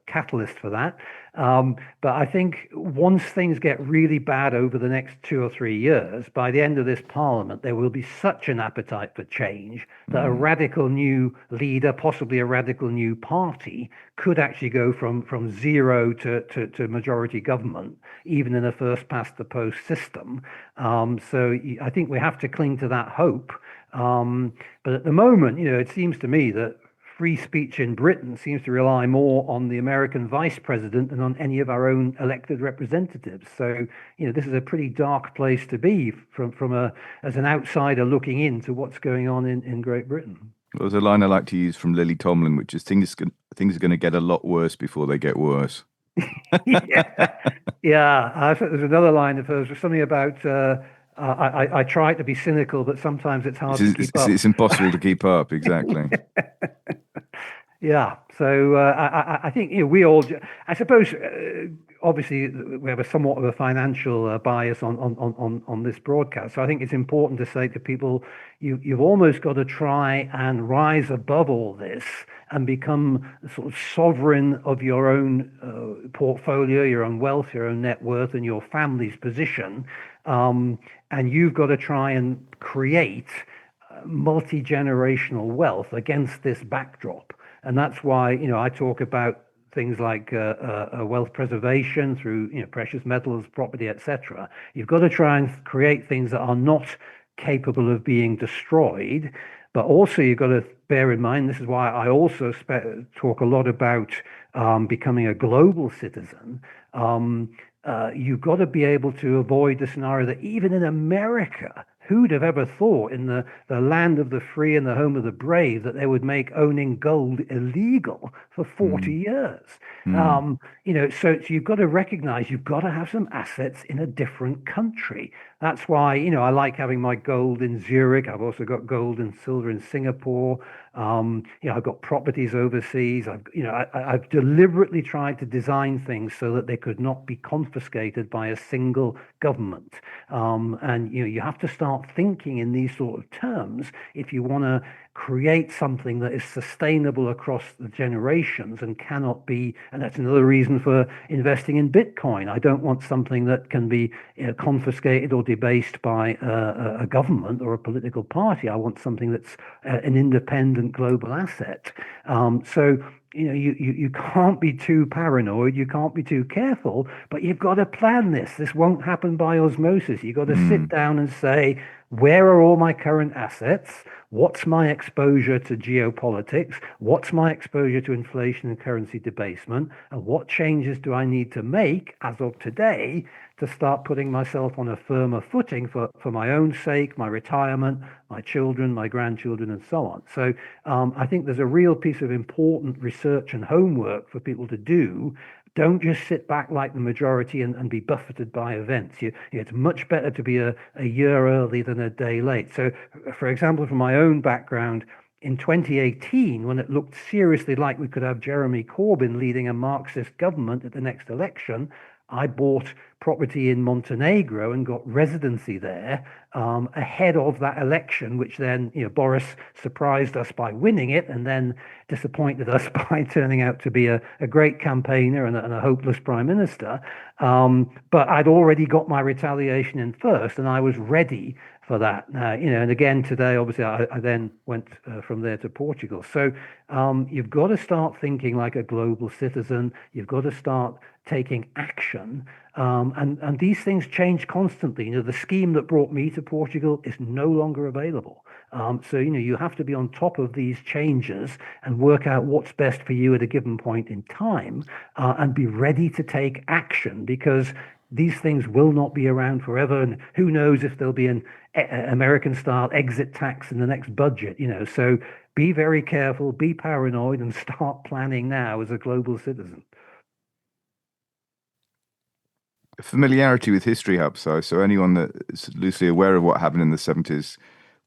catalyst for that. But I think once things get really bad over the next 2 or 3 years, by the end of this parliament, there will be such an appetite for change that a radical new leader, possibly a radical new party, could actually go from zero to majority government, even in a first past the post system. So I think we have to cling to that hope. But at the moment, it seems to me that free speech in Britain seems to rely more on the American vice president than on any of our own elected representatives. So, this is a pretty dark place to be as an outsider looking into what's going on in Great Britain. Well, there's a line I like to use from Lily Tomlin, which is things are going to get a lot worse before they get worse. Yeah. There's another line of hers, something about I try to be cynical, but sometimes it's hard to keep up. It's impossible to keep up, exactly. Yeah. So I think we all. I suppose obviously we have a somewhat of a financial bias on this broadcast. So I think it's important to say to people, you've almost got to try and rise above all this and become sort of sovereign of your own portfolio, your own wealth, your own net worth, and your family's position. And you've got to try and create multi-generational wealth against this backdrop. And that's why, I talk about things like wealth preservation through, precious metals, property, etc. You've got to try and create things that are not capable of being destroyed. But also you've got to bear in mind, this is why I also talk a lot about becoming a global citizen. You've got to be able to avoid the scenario that even in America, who'd have ever thought in the land of the free and the home of the brave that they would make owning gold illegal for 40 years? So you've got to recognize you've got to have some assets in a different country. That's why, I like having my gold in Zurich. I've also got gold and silver in Singapore. I've got properties overseas. I've deliberately tried to design things so that they could not be confiscated by a single government. And you have to start thinking in these sort of terms if you want to create something that is sustainable across the generations and cannot be, and that's another reason for investing in Bitcoin. I don't want something that can be confiscated or debased by a government or a political party. I want something that's an independent global asset. So you can't be too paranoid, you can't be too careful, but you've got to plan this. This won't happen by osmosis. You've got to sit down and say, where are all my current assets? What's my exposure to geopolitics? What's my exposure to inflation and currency debasement? And what changes do I need to make as of today to start putting myself on a firmer footing for my own sake, my retirement, my children, my grandchildren, and so on. So I think there's a real piece of important research and homework for people to do. Don't just sit back like the majority and be buffeted by events. It's much better to be a year early than a day late. So, for example, from my own background, in 2018, when it looked seriously like we could have Jeremy Corbyn leading a Marxist government at the next election, I bought property in Montenegro and got residency there ahead of that election, which then Boris surprised us by winning it and then disappointed us by turning out to be a great campaigner and a hopeless prime minister. But I'd already got my retaliation in first, and I was ready for that. And again today, obviously, I then went from there to Portugal. So you've got to start thinking like a global citizen. You've got to start taking action. And these things change constantly. The scheme that brought me to Portugal is no longer available. So you have to be on top of these changes and work out what's best for you at a given point in time, and be ready to take action, because these things will not be around forever, and who knows if there'll be an American-style exit tax in the next budget. So be very careful, be paranoid, and start planning now as a global citizen. Familiarity with history helps, so anyone that's loosely aware of what happened in the 70s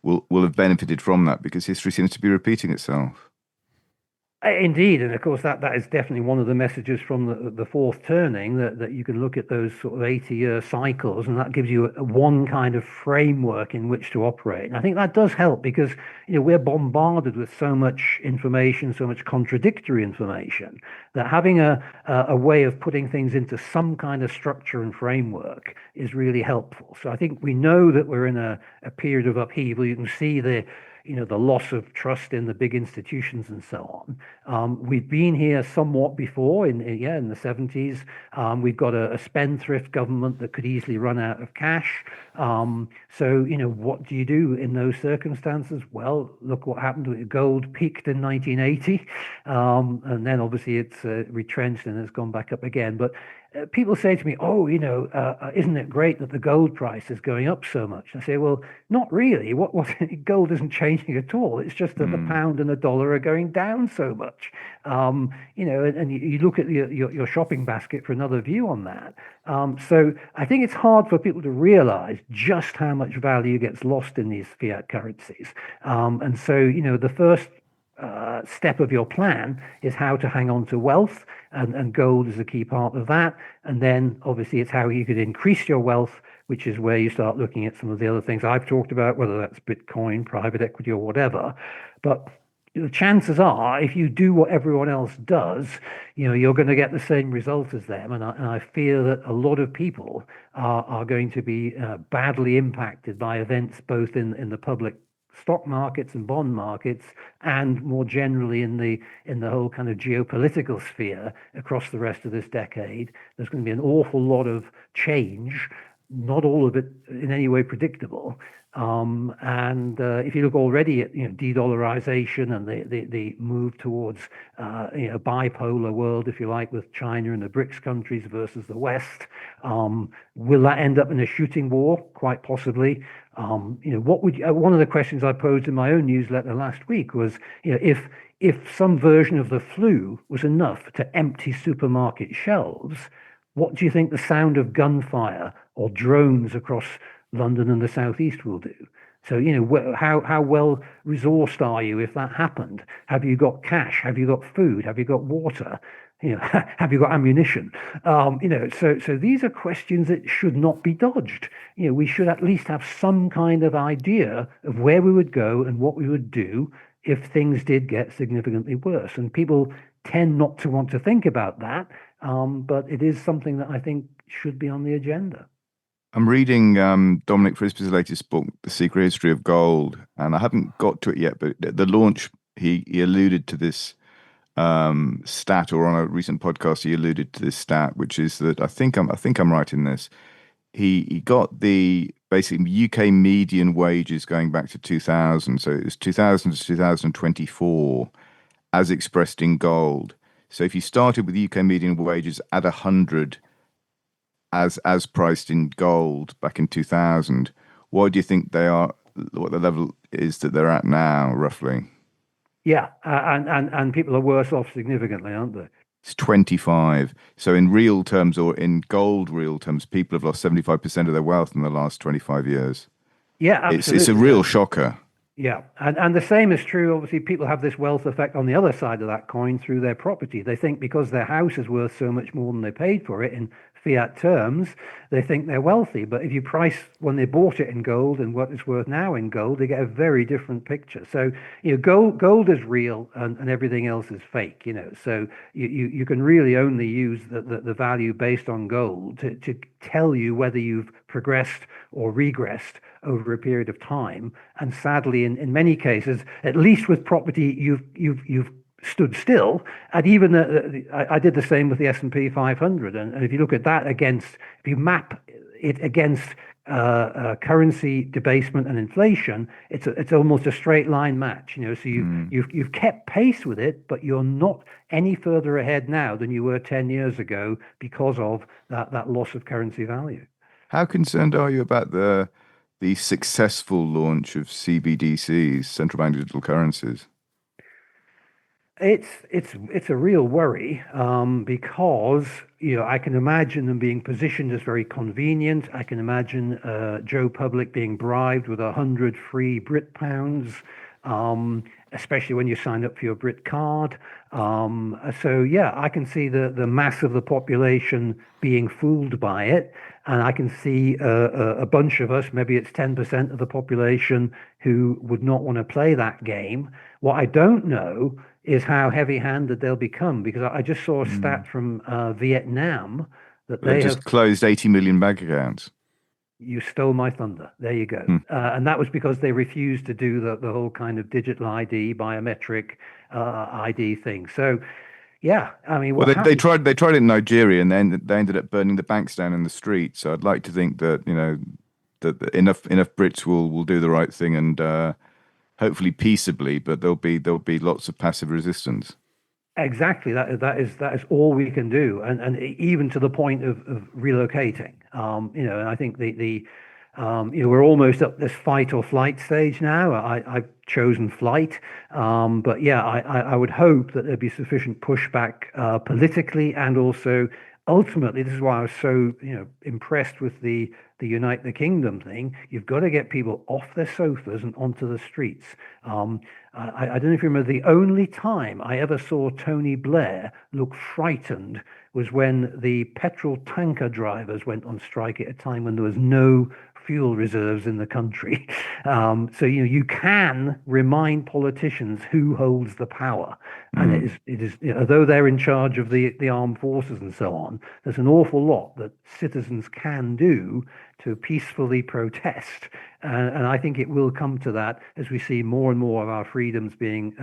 will have benefited from that, because history seems to be repeating itself. Indeed, and of course that is definitely one of the messages from the fourth turning, that you can look at those sort of 80-year cycles, and that gives you one kind of framework in which to operate. And I think that does help because we're bombarded with so much information, so much contradictory information, that having a way of putting things into some kind of structure and framework is really helpful. So I think we know that we're in a period of upheaval. You can see the loss of trust in the big institutions and so on. We've been here somewhat before in the 70s. We've got a spendthrift government that could easily run out of cash. So what do you do in those circumstances? Well, look what happened with gold peaked in 1980, and then obviously it's retrenched and it's gone back up again. But people say to me, "Oh, isn't it great that the gold price is going up so much?" I say, "Well, not really. What gold isn't changing at all. It's just that the pound and the dollar are going down so much." And you look at your shopping basket for another view on that. So I think it's hard for people to realize just how much value gets lost in these fiat currencies. And so the first step of your plan is how to hang on to wealth, and gold is a key part of that. And then obviously it's how you could increase your wealth, which is where you start looking at some of the other things I've talked about, whether that's Bitcoin, private equity, or whatever. But the chances are, if you do what everyone else does, you're going to get the same result as them. And I fear that a lot of people are going to be badly impacted by events both in the public stock markets and bond markets, and more generally in the whole kind of geopolitical sphere across the rest of this decade. There's going to be an awful lot of change, not all of it in any way predictable. And if you look already at de-dollarization and the move towards a bipolar world, if you like, with China and the BRICS countries versus the West, will that end up in a shooting war? Quite possibly. What would one of the questions I posed in my own newsletter last week was, if some version of the flu was enough to empty supermarket shelves, what do you think the sound of gunfire or drones across London and the southeast will do? So, how well resourced are you if that happened? Have you got cash? Have you got food? Have you got water? Have you got ammunition? So these are questions that should not be dodged. We should at least have some kind of idea of where we would go and what we would do if things did get significantly worse. And people tend not to want to think about that, but it is something that I think should be on the agenda. I'm reading Dominic Frisby's latest book, The Secret History of Gold, and I haven't got to it yet, but at the launch, he alluded to this stat, or on a recent podcast, he alluded to this stat, which is that I think I'm right in this. He got the basically UK median wages going back to 2000, so it was 2000 to 2024, as expressed in gold. So if you started with UK median wages at 100 as priced in gold back in 2000, what do you think they are? What the level is that they're at now, roughly? Yeah, and people are worse off significantly, aren't they? It's 25. So in real terms, or in gold real terms, people have lost 75% of their wealth in the last 25 years. Yeah, absolutely. It's a real shocker. Yeah, and the same is true. Obviously, people have this wealth effect on the other side of that coin through their property. They think because their house is worth so much more than they paid for it in fiat terms, they think they're wealthy. But if you price when they bought it in gold and what it's worth now in gold, they get a very different picture. So gold is real, and everything else is fake. So you can really only use the value based on gold to tell you whether you've progressed or regressed over a period of time. And sadly, in many cases, at least with property, you've stood still. And even I did the same with the S&P 500. And if you look at that if you map it against currency debasement and inflation, it's almost a straight line match. So you've kept pace with it, but you're not any further ahead now than you were 10 years ago because of that loss of currency value. How concerned are you about the successful launch of CBDCs, central bank digital currencies? It's a real worry, because I can imagine them being positioned as very convenient. I can imagine Joe Public being bribed with 100 free Brit pounds. especially when you sign up for your Brit card. So yeah, I can see the mass of the population being fooled by it, and I can see a bunch of us, maybe it's 10% of the population, who would not want to play that game. What I don't know is how heavy-handed they'll become, because I just saw a stat from Vietnam that They've they just have. closed 80 million bank accounts. You stole my thunder. There you go. Hmm. And that was because they refused to do the whole kind of digital ID, biometric ID thing. So, yeah, I mean, Well, what they happened? tried it in Nigeria, and then they ended up burning the banks down in the street. So I'd like to think that that enough Brits will do the right thing and hopefully peaceably, but there'll be lots of passive resistance. Exactly. That is all we can do, and even to the point of relocating. And I think we're almost at this fight or flight stage now. I've chosen flight, but yeah, I would hope that there'd be sufficient pushback politically, and also ultimately, this is why I was so impressed with the Unite the Kingdom thing. You've got to get people off their sofas and onto the streets. I don't know if you remember, the only time I ever saw Tony Blair look frightened was when the petrol tanker drivers went on strike at a time when there was no fuel reserves in the country. So you can remind politicians who holds the power, and it is although they're in charge of the armed forces and so on, there's an awful lot that citizens can do to peacefully protest. And I think it will come to that as we see more and more of our freedoms being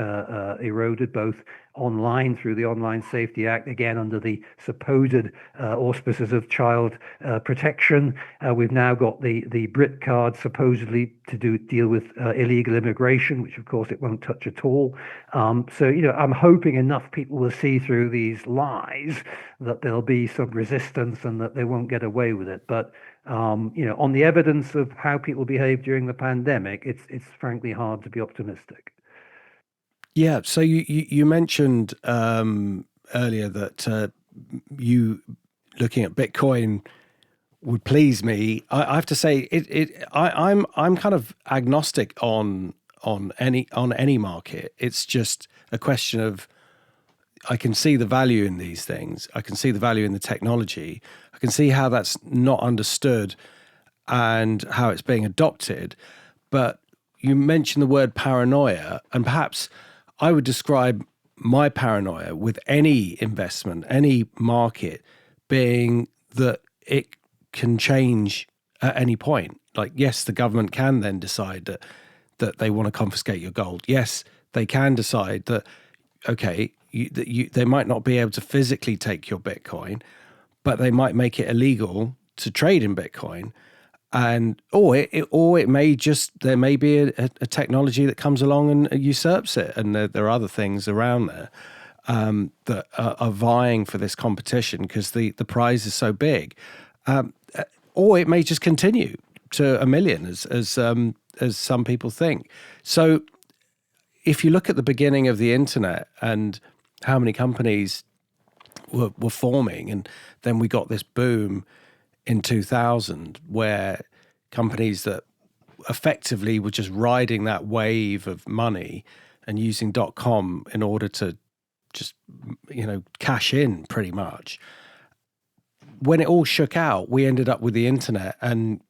eroded, both online through the Online Safety Act, again under the supposed auspices of child protection. We've now got the Brit card supposedly to deal with illegal immigration, which of course it won't touch at all. So I'm hoping enough people will see through these lies that there'll be some resistance and that they won't get away with it. But on the evidence of how people behaved during the pandemic, it's frankly hard to be optimistic. Yeah. So you mentioned earlier that you looking at Bitcoin would please me. I have to say I'm kind of agnostic on any market. It's just a question of, I can see the value in these things. I can see the value in the technology. I can see how that's not understood and how it's being adopted. But you mentioned the word paranoia, and perhaps I would describe my paranoia with any investment, any market, being that it can change at any point. Like, yes, the government can then decide that they want to confiscate your gold. Yes, they can decide that, okay, they might not be able to physically take your Bitcoin, but they might make it illegal to trade in Bitcoin. And or it may just, there may be a technology that comes along and usurps it, and there are other things around there that are vying for this competition because the prize is so big, or it may just continue to a million as some people think. So if you look at the beginning of the internet and how many companies were forming, and then we got this boom in 2000 where companies that effectively were just riding that wave of money and using .com in order to just cash in pretty much. When it all shook out, we ended up with the internet and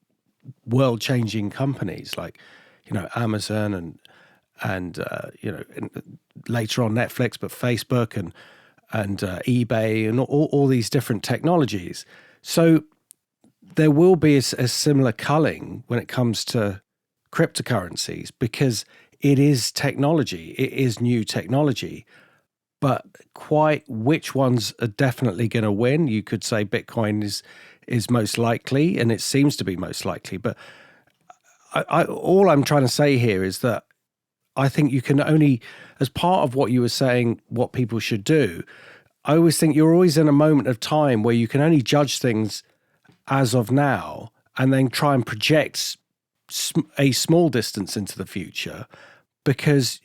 world-changing companies like Amazon and later on Netflix, but Facebook and eBay and all these different technologies. So there will be a similar culling when it comes to cryptocurrencies because it is technology, it is new technology, but quite which ones are definitely going to win? You could say Bitcoin is most likely, and it seems to be most likely. But all I'm trying to say here is that I think you can only, as part of what you were saying, what people should do, I always think you're always in a moment of time where you can only judge things as of now and then try and project a small distance into the future. Because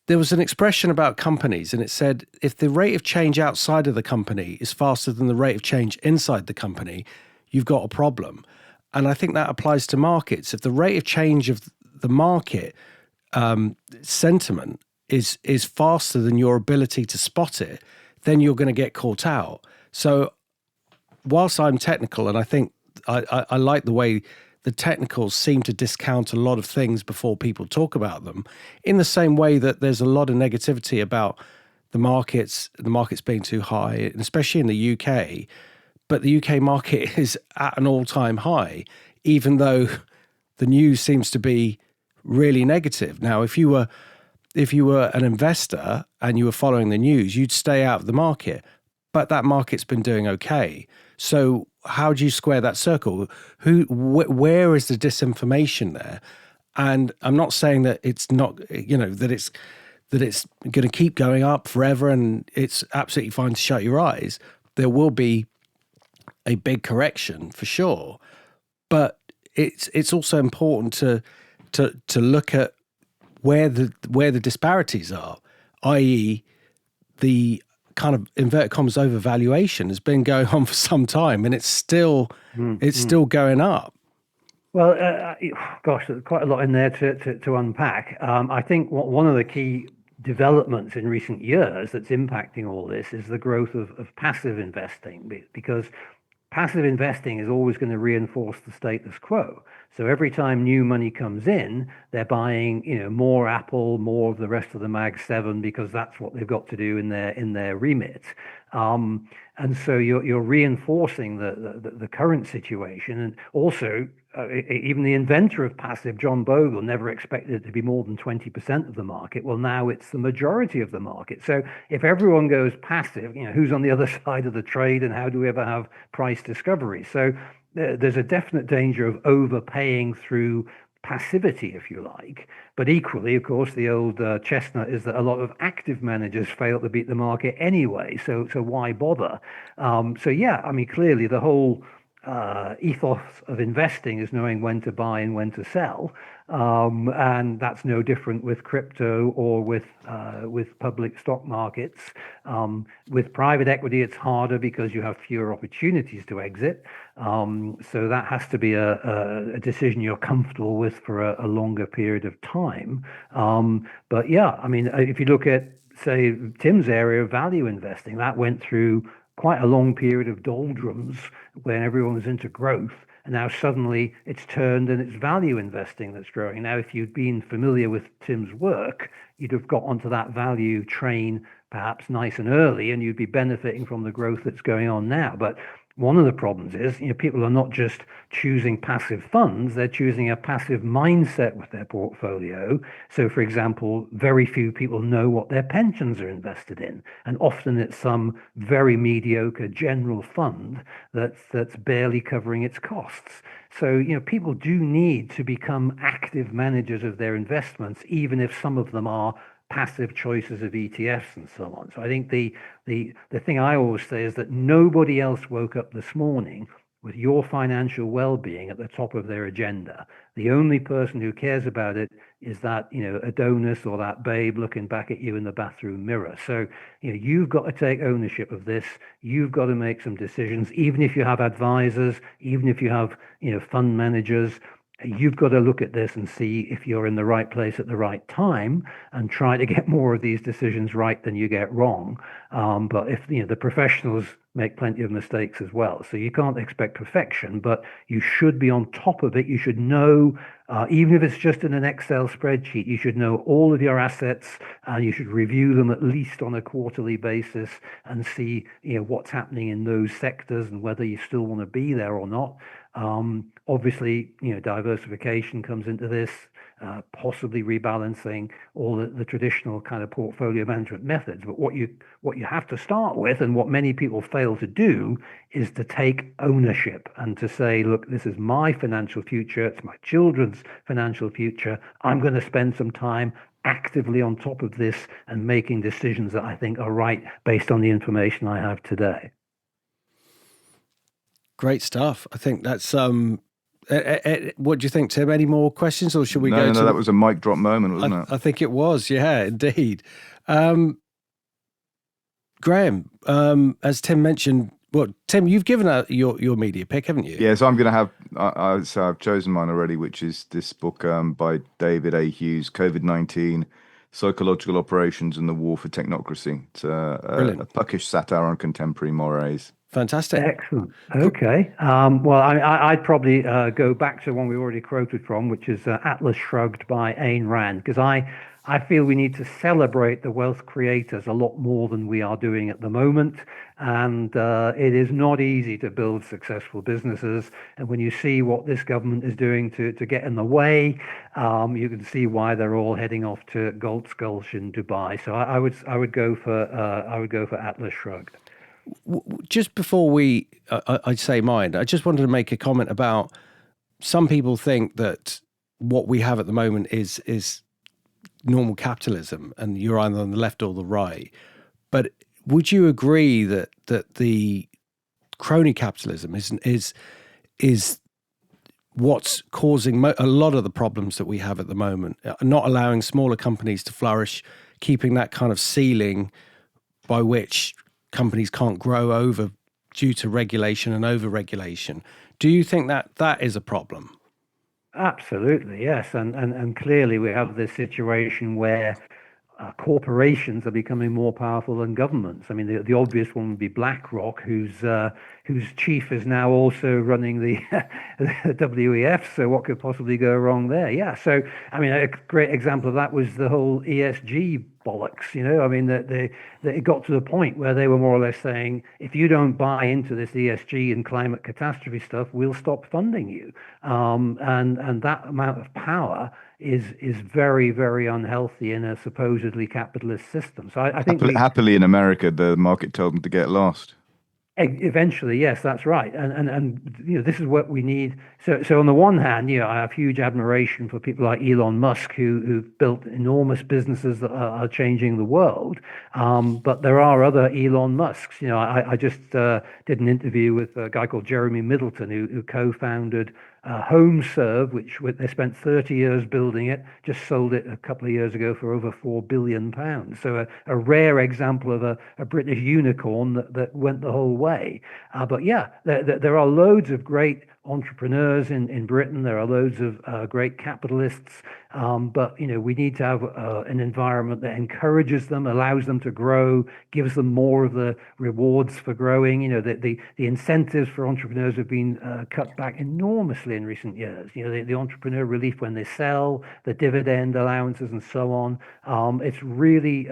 there was an expression about companies, and it said, if the rate of change outside of the company is faster than the rate of change inside the company, you've got a problem. And I think that applies to markets. If the rate of change of the market sentiment is faster than your ability to spot it, then you're going to get caught out. So whilst I'm technical, and I think I like the way the technicals seem to discount a lot of things before people talk about them, in the same way that there's a lot of negativity about the markets being too high, and especially in the UK. But the UK market is at an all-time high, even though the news seems to be really negative. Now, if you were an investor and you were following the news, you'd stay out of the market. But that market's been doing okay. So how do you square that circle? Where is the disinformation there? And I'm not saying that it's not, that it's going to keep going up forever and it's absolutely fine to shut your eyes. There will be a big correction for sure, but it's also important to look at where the disparities are, i.e., the kind of inverted commas overvaluation has been going on for some time, and it's still going up. Well, gosh, there's quite a lot in there to unpack. I think one of the key developments in recent years that's impacting all this is the growth of passive investing, because passive investing is always going to reinforce the status quo. So every time new money comes in, they're buying, more Apple, more of the rest of the Mag 7, because that's what they've got to do in their remit. And so you're reinforcing the current situation, and also even the inventor of passive, John Bogle, never expected it to be more than 20% of the market. Well, now it's the majority of the market. So if everyone goes passive, who's on the other side of the trade, and how do we ever have price discovery? So there's a definite danger of overpaying through passivity, if you like. But equally, of course, the old chestnut is that a lot of active managers fail to beat the market anyway. So why bother? Clearly the whole ethos of investing is knowing when to buy and when to sell, and that's no different with crypto or with public stock markets. With private equity, it's harder because you have fewer opportunities to exit. So that has to be a decision you're comfortable with for a longer period of time. If you look at, say, Tim's area of value investing, that went through quite a long period of doldrums when everyone was into growth, and now suddenly it's turned and it's value investing that's growing. Now, if you'd been familiar with Tim's work, you'd have got onto that value train perhaps nice and early, and you'd be benefiting from the growth that's going on now. But one of the problems is, people are not just choosing passive funds, they're choosing a passive mindset with their portfolio. So, for example, very few people know what their pensions are invested in. And often it's some very mediocre general fund that's barely covering its costs. So, people do need to become active managers of their investments, even if some of them are passive choices of ETFs and so on. So I think the thing I always say is that nobody else woke up this morning with your financial well-being at the top of their agenda. The only person who cares about it is that, Adonis or that babe looking back at you in the bathroom mirror. So, you've got to take ownership of this. You've got to make some decisions, even if you have advisors, even if you have, fund managers. You've got to look at this and see if you're in the right place at the right time, and try to get more of these decisions right than you get wrong. But if the professionals make plenty of mistakes as well, so you can't expect perfection, but you should be on top of it. You should know, even if it's just in an Excel spreadsheet, you should know all of your assets, and you should review them at least on a quarterly basis and see what's happening in those sectors and whether you still want to be there or not. Obviously, diversification comes into this, possibly rebalancing, all the traditional kind of portfolio management methods. But what you have to start with, and what many people fail to do, is to take ownership and to say, look, this is my financial future. It's my children's financial future. I'm going to spend some time actively on top of this and making decisions that I think are right based on the information I have today. Great stuff. I think that's what do you think, Tim? Any more questions, or should we go? No, that was a mic drop moment, wasn't it? I think it was. Yeah, indeed. Graham, as Tim mentioned, Well, Tim, you've given out your media pick, haven't you? Yeah, so I'm going to have, so I've chosen mine already, which is this book by David A. Hughes, COVID-19, Psychological Operations and the War for Technocracy. It's a puckish satire on contemporary mores. Fantastic. Excellent. Okay. Well, I'd probably go back to one we already quoted from, which is Atlas Shrugged by Ayn Rand, because I feel we need to celebrate the wealth creators a lot more than we are doing at the moment. And it is not easy to build successful businesses. And when you see what this government is doing to get in the way, you can see why they're all heading off to Gold Gulch in Dubai. So I would go for Atlas Shrugged. Just before I say mine, I just wanted to make a comment about some people think that what we have at the moment is normal capitalism, and you're either on the left or the right. But would you agree that the crony capitalism is what's causing a lot of the problems that we have at the moment, not allowing smaller companies to flourish, keeping that kind of ceiling by which companies can't grow over due to regulation and over-regulation? Do you think that is a problem? Absolutely, yes. And clearly we have this situation where corporations are becoming more powerful than governments. I mean, the obvious one would be BlackRock, whose chief is now also running the, the WEF. So what could possibly go wrong there? Yeah. So I mean, a great example of that was the whole ESG bollocks. I mean, that it got to the point where they were more or less saying, if you don't buy into this ESG and climate catastrophe stuff, we'll stop funding you. And that amount of power is very, very unhealthy in a supposedly capitalist system. So I think happily in America, the market told them to get lost. Eventually, yes, that's right, and this is what we need. So on the one hand, I have huge admiration for people like Elon Musk who've built enormous businesses that are changing the world. But there are other Elon Musks. I just did an interview with a guy called Jeremy Middleton who co-founded HomeServe, which they spent 30 years building it, just sold it a couple of years ago for over £4 billion. So a rare example of a British unicorn that went the whole way. But yeah, there are loads of great entrepreneurs in Britain. There are loads of great capitalists. But we need to have an environment that encourages them, allows them to grow, gives them more of the rewards for growing. The incentives for entrepreneurs have been cut back enormously in recent years. The entrepreneur relief when they sell, the dividend allowances, and so on. It's really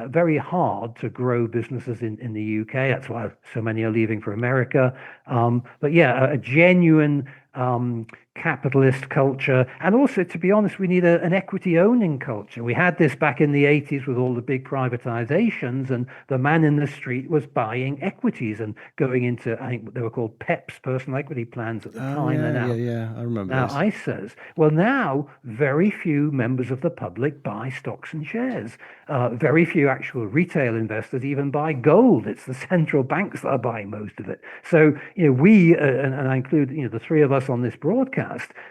very hard to grow businesses in the UK. That's why so many are leaving for America. But yeah, a genuine capitalist culture. And also, to be honest, we need an equity owning culture. We had this back in the 80s with all the big privatizations, and the man in the street was buying equities and going into, I think they were called PEPs, personal equity plans at the time. Yeah, I remember now this. ISAs. Well, now very few members of the public buy stocks and shares. Very few actual retail investors even buy gold. It's the central banks that are buying most of it. So we and I include the three of us on this broadcast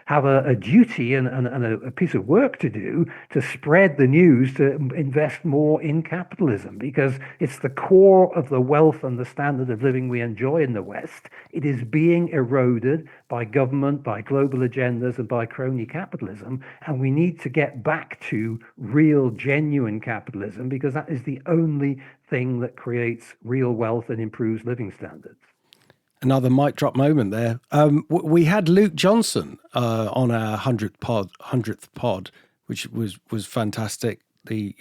have a duty and a piece of work to do to spread the news to invest more in capitalism, because it's the core of the wealth and the standard of living we enjoy in the West. It is being eroded by government, by global agendas, and by crony capitalism. And we need to get back to real, genuine capitalism, because that is the only thing that creates real wealth and improves living standards. Another mic drop moment there. We had Luke Johnson on our 100th pod, which was fantastic. I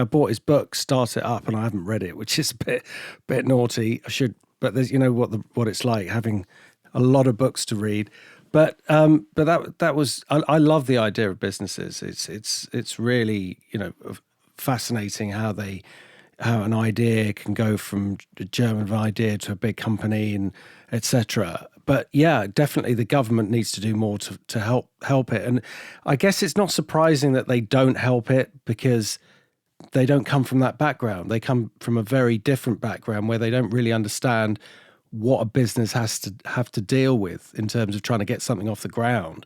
bought his book, Start It Up, and I haven't read it, which is a bit naughty. I should, but there's what it's like having a lot of books to read. But that was I love the idea of businesses. It's really fascinating how an idea can go from a German idea to a big company and etc. But yeah, definitely the government needs to do more to help it. And I guess it's not surprising that they don't help it, because they don't come from that background. They come from a very different background where they don't really understand what a business has to have to deal with in terms of trying to get something off the ground.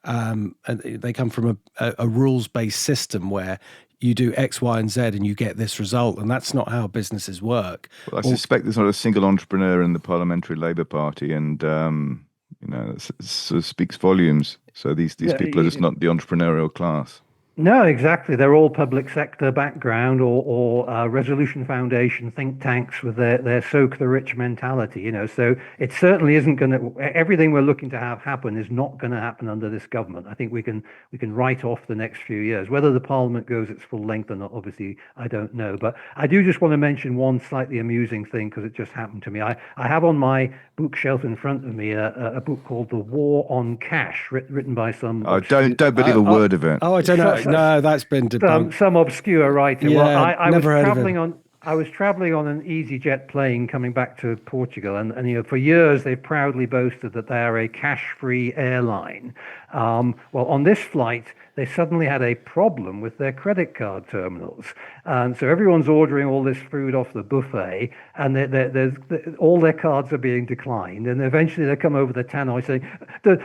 And they come from a rules-based system where you do X, Y, and Z, and you get this result. And that's not how businesses work. Well, I suspect there's not a single entrepreneur in the Parliamentary Labour Party, and it sort of speaks volumes. So these people are just not the entrepreneurial class. No, exactly. They're all public sector background or Resolution Foundation think tanks with their soak the rich mentality, So it certainly isn't going to, everything we're looking to have happen is not going to happen under this government. I think we can write off the next few years. Whether the Parliament goes its full length or not, obviously, I don't know. But I do just want to mention one slightly amusing thing because it just happened to me. I have on my bookshelf in front of me a book called The War on Cash, written by some... Oh, don't believe a word of it. Oh, I don't know. No, that's been debunked. Some obscure writer. Yeah, Well, I was never heard of traveling him. I was traveling on an EasyJet plane coming back to Portugal, and for years they've proudly boasted that they are a cash-free airline. Well, on this flight, they suddenly had a problem with their credit card terminals, and so everyone's ordering all this food off the buffet, and all their cards are being declined, and eventually they come over the tannoy saying,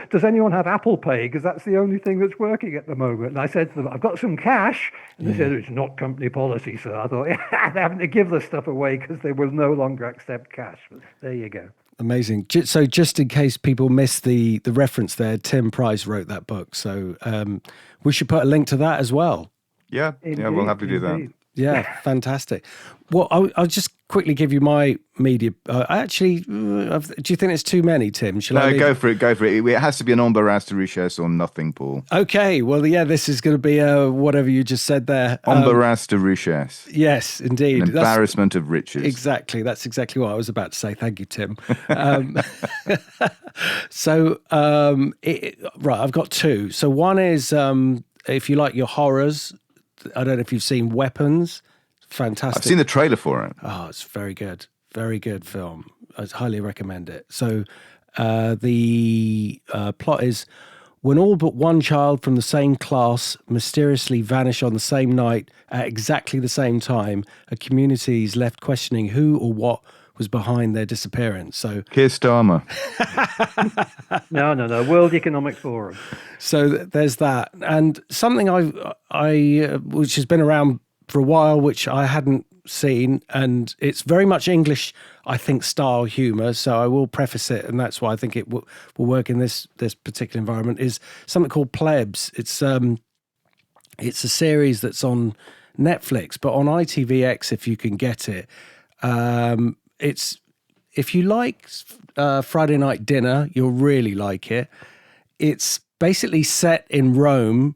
"Does anyone have Apple Pay? Because that's the only thing that's working at the moment." And I said to them, "I've got some cash," and they said, "It's not company policy." So I thought, they're having to give the stuff away because they will no longer accept cash. But there you go. Amazing. So just in case people miss the reference there, Tim Price wrote that book. So we should put a link to that as well. Yeah, we'll happily do that. Yeah, fantastic. Well, I'll just quickly give you my media. Do you think it's too many, Tim? No, go for it. It has to be an embarras de richesse or nothing, Paul. Okay. Well, yeah, this is going to be whatever you just said there. Embarras de richesse. Yes, indeed. An embarrassment of riches. Exactly. That's exactly what I was about to say. Thank you, Tim. Right, I've got two. So one is, if you like your horrors, I don't know if you've seen Weapons. Fantastic. I've seen the trailer for it. Oh, it's very good. Very good film. I highly recommend it. So the plot is, when all but one child from the same class mysteriously vanish on the same night at exactly the same time, a community is left questioning who or what was behind their disappearance. So Keir Starmer. No. World Economic Forum. So there's that, and something which has been around for a while, which I hadn't seen, and it's very much English, I think, style humour. So I will preface it, and that's why I think it will work in this particular environment. Is something called Plebs. It's a series that's on Netflix, but on ITVX if you can get it. It's, if you like Friday Night Dinner, you'll really like it. It's basically set in Rome,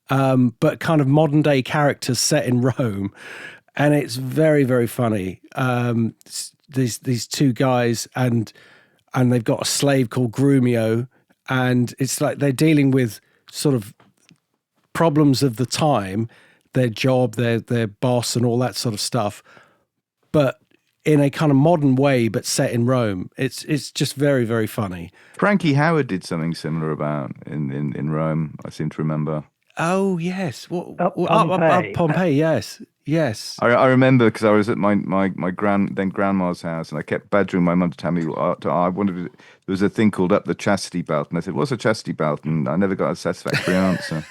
but kind of modern day characters set in Rome, and it's very, very funny. These two guys, and they've got a slave called Grumio, and it's like they're dealing with sort of problems of the time, their job, their boss, and all that sort of stuff, but in a kind of modern way, but set in Rome. It's just very, very funny. Frankie Howard did something similar about in Rome, I seem to remember. Oh, yes. Pompeii. Pompeii, yes. I remember because I was at my grandma's house, and I kept badgering my mum to tell me I wanted. There was a thing called Up the Chastity Belt, and I said, "What's a chastity belt?" And I never got a satisfactory answer.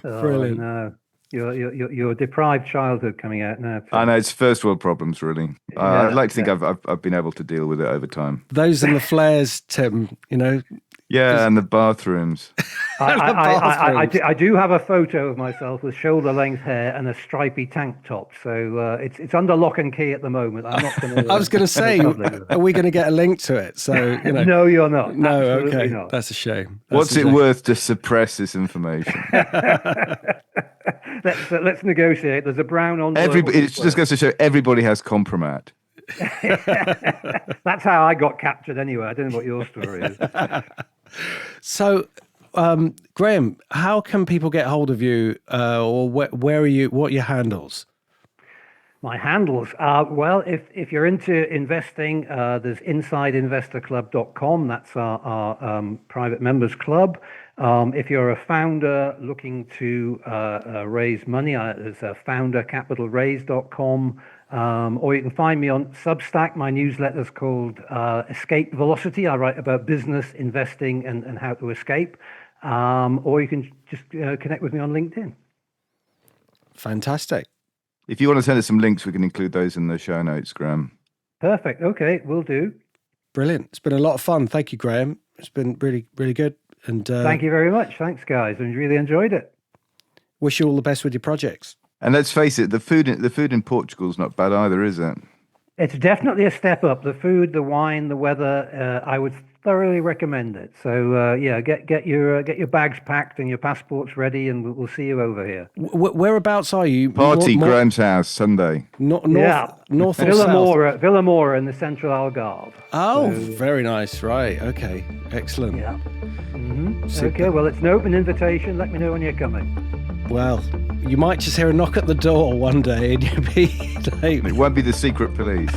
Brilliant. No. Your deprived childhood coming out now. I know, it's first world problems, really. Yeah, I'd like to think I've been able to deal with it over time. Those and the flares, Tim, Yeah, and the bathrooms. I do have a photo of myself with shoulder-length hair and a stripy tank top. So it's under lock and key at the moment. I'm not going to. I was going to say, are we going to get a link to it? So No, you're not. No, Absolutely okay, not. that's a shame. What's it worth to suppress this information? Let's negotiate. There's a brown on. It just goes to show everybody has compromat. That's how I got captured anyway. I don't know what your story is. So, Graham, how can people get hold of you, or where are you? What are your handles? My handles are, well, if you're into investing, there's insideinvestorclub.com. That's our private members club. If you're a founder looking to raise money, there's foundercapitalraise.com. Or you can find me on Substack. My newsletter's called Escape Velocity. I write about business, investing, and how to escape. Or you can just connect with me on LinkedIn. Fantastic. If you want to send us some links, we can include those in the show notes, Graham. Perfect. Okay, will do. Brilliant. It's been a lot of fun. Thank you, Graham. It's been really, really good. And Thank you very much. Thanks, guys. I really enjoyed it. wish you all the best with your projects. And let's face it, the food in Portugal is not bad either, is it? It's definitely a step up. The food, the wine, the weather. I would thoroughly recommend it. So get your bags packed and your passports ready, and we'll see you over here. Whereabouts are you? Party, Graham's house, Sunday. North or south? Villamora in the central Algarve. Oh, very nice. Right. Okay. Excellent. Yeah. Okay. Well, it's an open invitation. Let me know when you're coming. Well, you might just hear a knock at the door one day, and you'll be like, It won't be the secret police.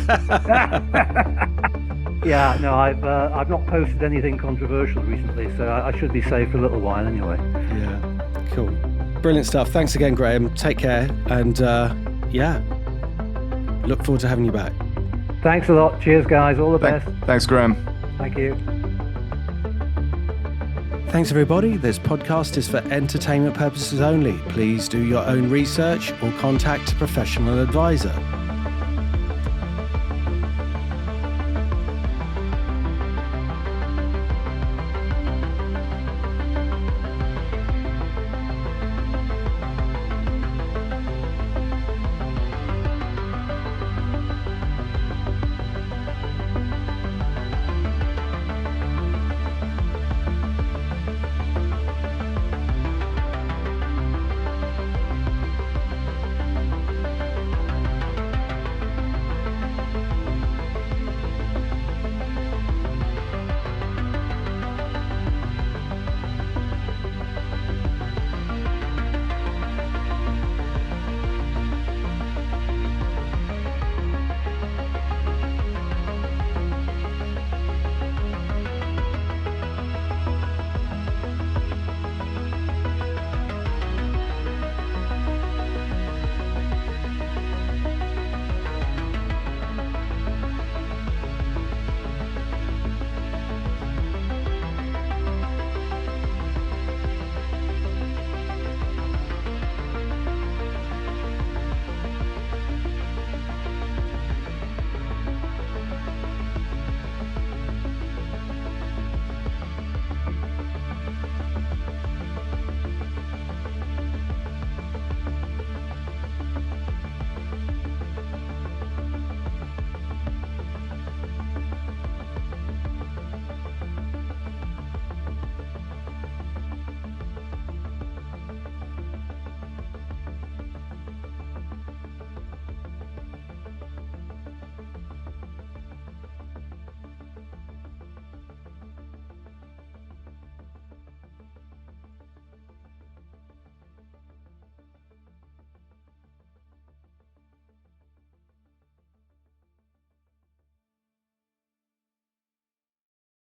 Yeah, no, I've not posted anything controversial recently, so I should be safe for a little while anyway. yeah, cool. Brilliant stuff. Thanks again, Graham. Take care. And look forward to having you back. Thanks a lot. Cheers, guys. All the best. Thanks, Graham. Thank you. Thanks, everybody. This podcast is for entertainment purposes only. Please do your own research or contact a professional advisor.